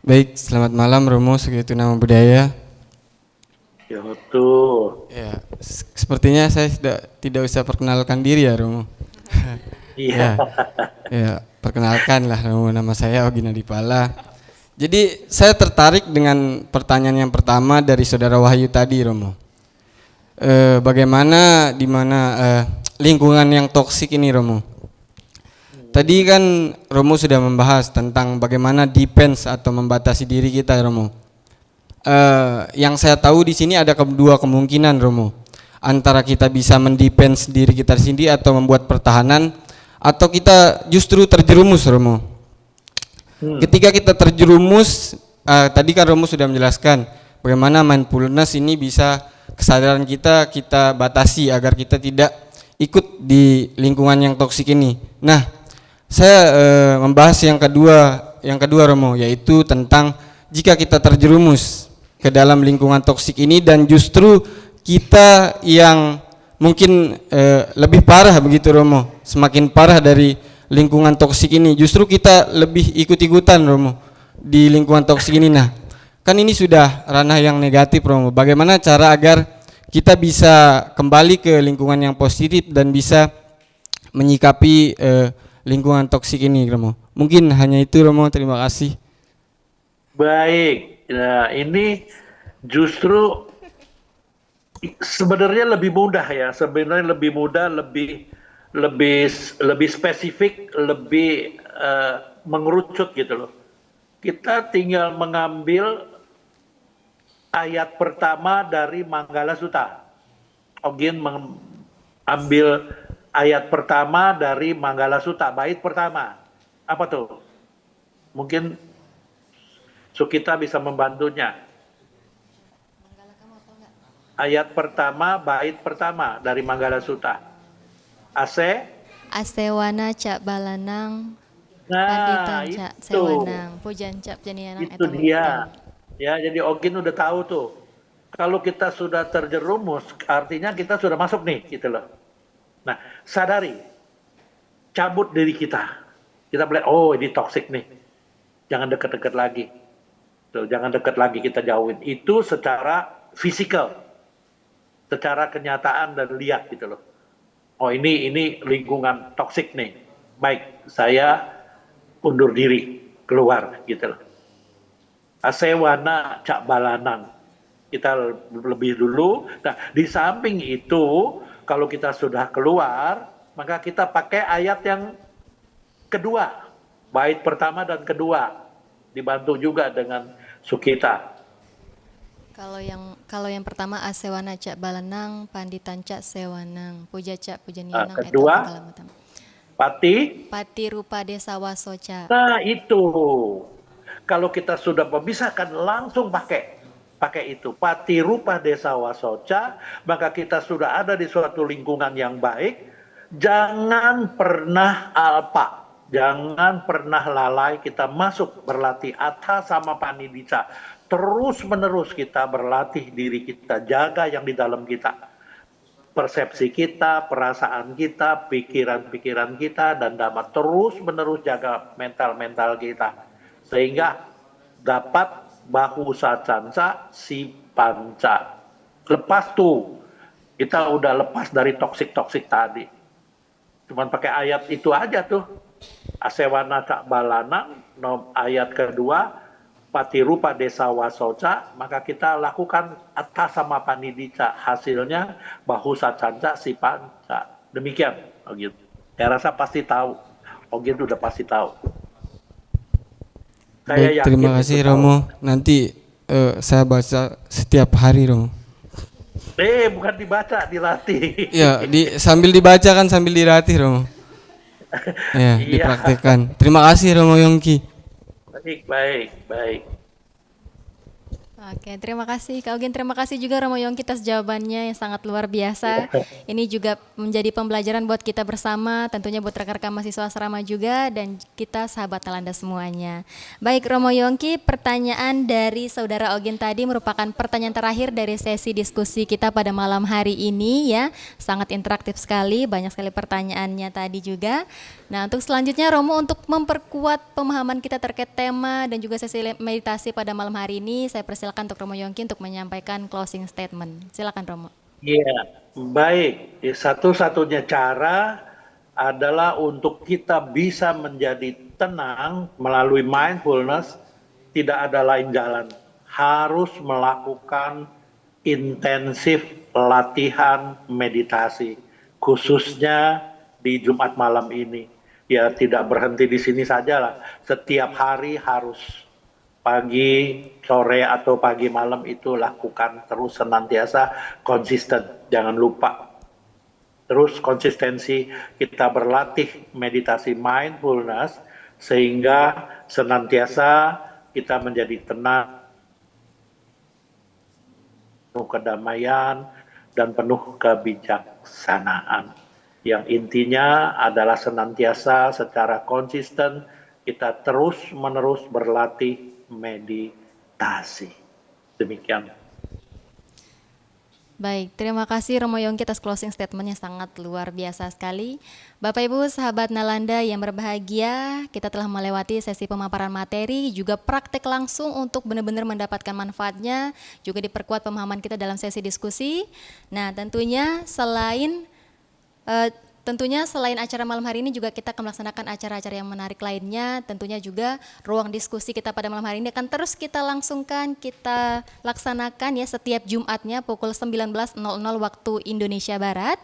baik, selamat malam Romo Sugiyoto Nama Budaya. Ya betul. Ya, sepertinya saya tidak usah perkenalkan diri ya Romo. Iya. Ya, perkenalkan lah Romo, nama saya Ogin Adipala. Jadi saya tertarik dengan pertanyaan yang pertama dari saudara Wahyu tadi Romo. Bagaimana di mana lingkungan yang toksik ini Romo? Tadi kan Romo sudah membahas tentang bagaimana defense atau membatasi diri kita Romo. Yang saya tahu di sini ada dua kemungkinan Romo. Antara kita bisa mendefense diri kita sendiri atau membuat pertahanan, atau kita justru terjerumus Romo. Ketika kita terjerumus, tadi kan Romo sudah menjelaskan bagaimana mindfulness ini bisa kesadaran kita batasi agar kita tidak ikut di lingkungan yang toksik ini. Nah, saya membahas yang kedua Romo, yaitu tentang jika kita terjerumus ke dalam lingkungan toksik ini dan justru kita yang mungkin lebih parah begitu Romo, semakin parah dari lingkungan toksik ini, justru kita lebih ikut-ikutan Romo di lingkungan toksik ini. Nah, kan ini sudah ranah yang negatif Romo. Bagaimana cara agar kita bisa kembali ke lingkungan yang positif dan bisa menyikapi lingkungan toksik ini Romo? Mungkin hanya itu Romo, terima kasih. Baik, nah ini justru sebenarnya lebih mudah ya, lebih spesifik, lebih mengerucut gitu loh. Kita tinggal mengambil ayat pertama dari Manggala Sutta. Ogin mengambil ayat pertama dari Manggala Sutta, bait pertama. Apa tuh? Mungkin Sukita bisa membantunya. Ayat pertama, bait pertama dari Manggala Sutta. Asewana cak balanang, Nah, panditan cak itu. sewanang, pujan cap janianang Itu dia. Ya, jadi Ogin udah tahu tuh. Kalau kita sudah terjerumus, artinya kita sudah masuk nih, gitu loh. Nah, sadari, cabut diri kita. Kita melihat, oh ini toksik nih. Jangan dekat-dekat lagi. Tuh, jangan dekat lagi, kita jauhin. Itu secara fisikal. Secara kenyataan dan lihat gitu loh. Oh ini lingkungan toksik nih. Baik, saya undur diri, keluar gitu loh. Asewana cak balanang. Kita lebih dulu. Nah, di samping itu, kalau kita sudah keluar, maka kita pakai ayat yang kedua, bait pertama dan kedua, dibantu juga dengan Sukita. Kalau yang pertama asewana cak balanang, panditan cak sewanang, puja cak pujanianang. Kedua, pati rupa desa wasoca. Nah itu, kalau kita sudah memisahkan langsung pakai itu, pati rupa desa wasoca, maka kita sudah ada di suatu lingkungan yang baik. Jangan pernah alpa, jangan pernah lalai kita masuk berlatih atha sama panidita. Terus menerus kita berlatih diri kita, jaga yang di dalam kita. persepsi kita, perasaan kita, pikiran-pikiran kita, dan dapat terus-menerus jaga mental-mental kita. Sehingga dapat bahu sacanca si panca. Lepas tuh, kita udah lepas dari toksik-toksik tadi. Cuman pakai ayat itu aja tuh. Asewana cak balana, ayat kedua, patirupa desa wasoca, maka kita lakukan atas sama panidica. Hasilnya bahu sacanca si panca. Demikian, gitu. Saya rasa pasti tahu. Gitu udah pasti tahu. Baik, terima kasih Romo. Nanti saya baca setiap hari Romo. Bukan dibaca, dilatih. Ya, sambil dibaca kan sambil dilatih Romo. Ya, dipraktekkan. Terima kasih Romo Yongki. Baik. Oke, terima kasih Kak Ogin. Terima kasih juga Romo Yongki atas jawabannya yang sangat luar biasa. Ini juga menjadi pembelajaran buat kita bersama, tentunya buat rekan-rekan mahasiswa asrama juga, dan kita sahabat Nalanda semuanya. Baik Romo Yongki, pertanyaan dari Saudara Ogin tadi merupakan pertanyaan terakhir dari sesi diskusi kita pada malam hari ini ya. Sangat interaktif sekali, banyak sekali pertanyaannya tadi juga. Nah, untuk selanjutnya Romo, untuk memperkuat pemahaman kita terkait tema dan juga sesi meditasi pada malam hari ini, saya persilakan untuk Romo Yongki untuk menyampaikan closing statement. Silakan Romo. Iya, baik. Satu-satunya cara adalah untuk kita bisa menjadi tenang melalui mindfulness, tidak ada lain jalan. Harus melakukan intensif latihan meditasi, khususnya di Jumat malam ini. Ya tidak berhenti di sini saja lah. Setiap hari harus pagi, sore atau pagi malam itu lakukan terus senantiasa konsisten. Jangan lupa. Terus konsistensi kita berlatih meditasi mindfulness sehingga senantiasa kita menjadi tenang, penuh kedamaian dan penuh kebijaksanaan. Yang intinya adalah senantiasa secara konsisten kita terus-menerus berlatih meditasi. Demikian. Baik, terima kasih Romo Yongki atas closing statementnya sangat luar biasa sekali. Bapak Ibu sahabat Nalanda yang berbahagia, kita telah melewati sesi pemaparan materi, juga praktek langsung untuk benar-benar mendapatkan manfaatnya, juga diperkuat pemahaman kita dalam sesi diskusi. Nah, tentunya selain acara malam hari ini juga kita akan melaksanakan acara-acara yang menarik lainnya. Tentunya juga ruang diskusi kita pada malam hari ini akan terus kita langsungkan, kita laksanakan ya setiap Jumatnya pukul 19.00 waktu Indonesia Barat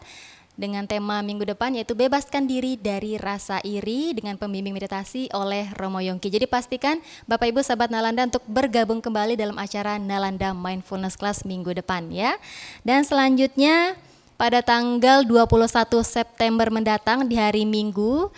dengan tema minggu depan yaitu bebaskan diri dari rasa iri dengan pembimbing meditasi oleh Romo Yongki. Jadi pastikan Bapak Ibu sahabat Nalanda untuk bergabung kembali dalam acara Nalanda Mindfulness Class minggu depan ya. Dan selanjutnya pada tanggal 21 September mendatang di hari Minggu,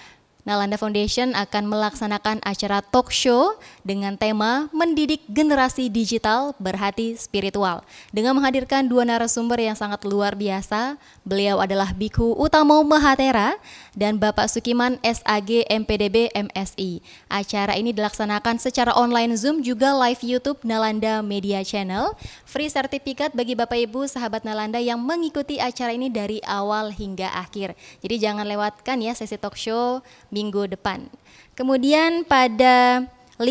Nalanda Foundation akan melaksanakan acara talk show dengan tema Mendidik Generasi Digital Berhati Spiritual dengan menghadirkan dua narasumber yang sangat luar biasa. Beliau adalah Bikhu Utamo Mahatera dan Bapak Sukiman SAG MPDB MSI. Acara ini dilaksanakan secara online Zoom juga live YouTube Nalanda Media Channel. Free sertifikat bagi Bapak Ibu sahabat Nalanda yang mengikuti acara ini dari awal hingga akhir. Jadi jangan lewatkan ya sesi talk show minggu depan. Kemudian pada 5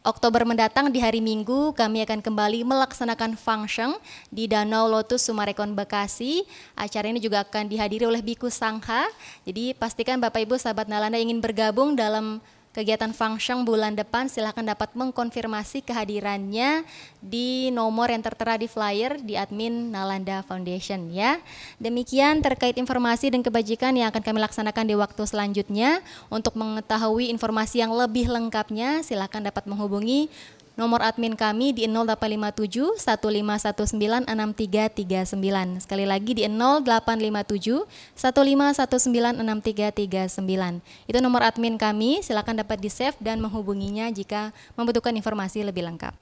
Oktober mendatang di hari Minggu kami akan kembali melaksanakan function di Danau Lotus Sumarekon Bekasi. Acara ini juga akan dihadiri oleh Biku Sangha. Jadi pastikan Bapak Ibu sahabat Nalanda ingin bergabung dalam kegiatan function bulan depan, silahkan dapat mengkonfirmasi kehadirannya di nomor yang tertera di flyer di admin Nalanda Foundation ya. Demikian terkait informasi dan kebajikan yang akan kami laksanakan di waktu selanjutnya. Untuk mengetahui informasi yang lebih lengkapnya, silahkan dapat menghubungi nomor admin kami di 0857 1519 6339. Sekali lagi di 0857 1519 6339. Itu nomor admin kami, silakan dapat di-save dan menghubunginya jika membutuhkan informasi lebih lengkap.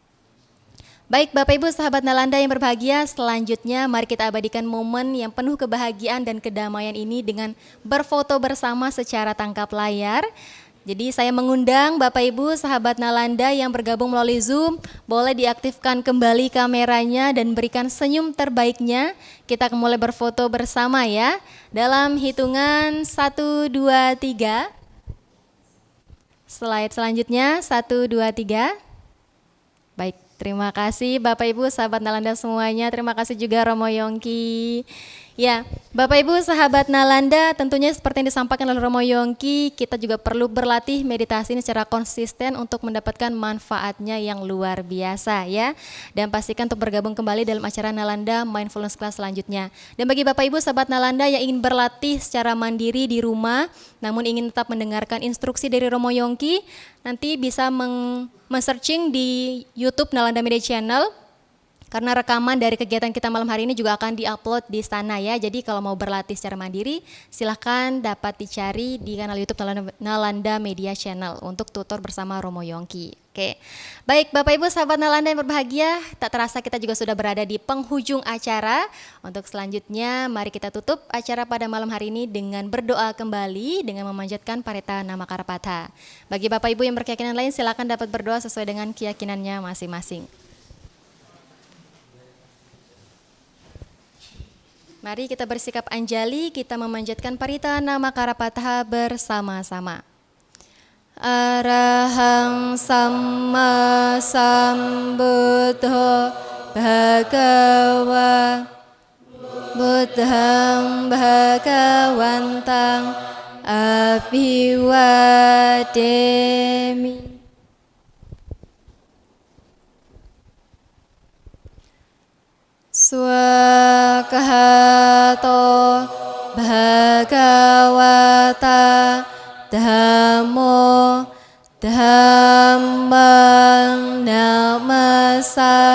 Baik Bapak Ibu sahabat Nalanda yang berbahagia, selanjutnya mari kita abadikan momen yang penuh kebahagiaan dan kedamaian ini dengan berfoto bersama secara tangkap layar. Jadi saya mengundang Bapak Ibu sahabat Nalanda yang bergabung melalui Zoom, boleh diaktifkan kembali kameranya dan berikan senyum terbaiknya. Kita akan mulai berfoto bersama ya. Dalam hitungan 1, 2, 3. Slide selanjutnya 1, 2, 3. Baik, terima kasih Bapak Ibu sahabat Nalanda semuanya. Terima kasih juga Romo Yongki. Ya, Bapak Ibu sahabat Nalanda, tentunya seperti yang disampaikan oleh Romo Yongki, kita juga perlu berlatih meditasi ini secara konsisten untuk mendapatkan manfaatnya yang luar biasa ya. Dan pastikan untuk bergabung kembali dalam acara Nalanda Mindfulness Class selanjutnya. Dan bagi Bapak Ibu sahabat Nalanda yang ingin berlatih secara mandiri di rumah, namun ingin tetap mendengarkan instruksi dari Romo Yongki, nanti bisa men-searching di YouTube Nalanda Media Channel. Karena rekaman dari kegiatan kita malam hari ini juga akan diupload di sana ya. Jadi kalau mau berlatih secara mandiri, silahkan dapat dicari di kanal YouTube Nalanda Media Channel untuk tutor bersama Romo Yongki. Oke, baik Bapak Ibu sahabat Nalanda yang berbahagia, tak terasa kita juga sudah berada di penghujung acara. Untuk selanjutnya, mari kita tutup acara pada malam hari ini dengan berdoa kembali dengan memanjatkan Parita Namakara Patha. Bagi Bapak Ibu yang berkeyakinan lain, silakan dapat berdoa sesuai dengan keyakinannya masing-masing. Mari kita bersikap anjali, kita memanjatkan Parita Namakara Patha bersama-sama. Arahang Samma Sambuddho Bhagava Buddhang Bhagawantang Abhiwademi. Swakahato Bhagavata Dhammo Dhammang Namasami.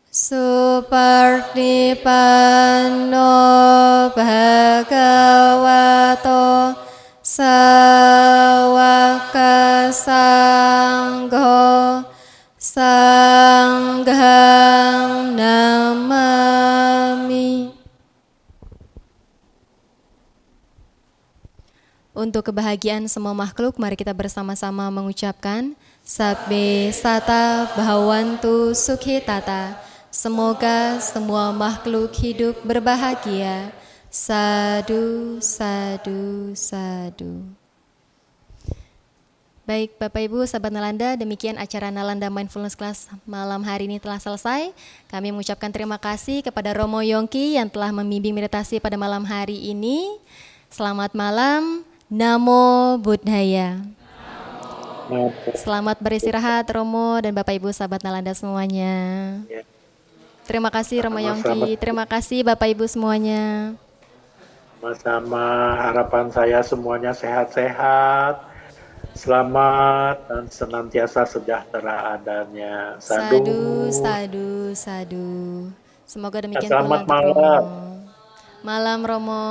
Supartipanno Bhagavato Sawaka Sangho Sanghang Namami. Untuk kebahagiaan semua makhluk, mari kita bersama-sama mengucapkan Sabbe Sata Bhavantu Sukhitata. Semoga semua makhluk hidup berbahagia. Sadu, sadu, sadu. Baik Bapak Ibu sahabat Nalanda, demikian acara Nalanda Mindfulness Class malam hari ini telah selesai. Kami mengucapkan terima kasih kepada Romo Yongki yang telah membimbing meditasi pada malam hari ini. Selamat malam, Namo Buddhaya. Selamat beristirahat Romo dan Bapak Ibu sahabat Nalanda semuanya. Terima kasih Romo Yongki, terima kasih Bapak Ibu semuanya. Sama-sama, harapan saya semuanya sehat-sehat, selamat dan senantiasa sejahtera adanya. Sadu, sadu, sadu. Semoga demikian pula Selamat untuk malam. Romo. Malam Romo.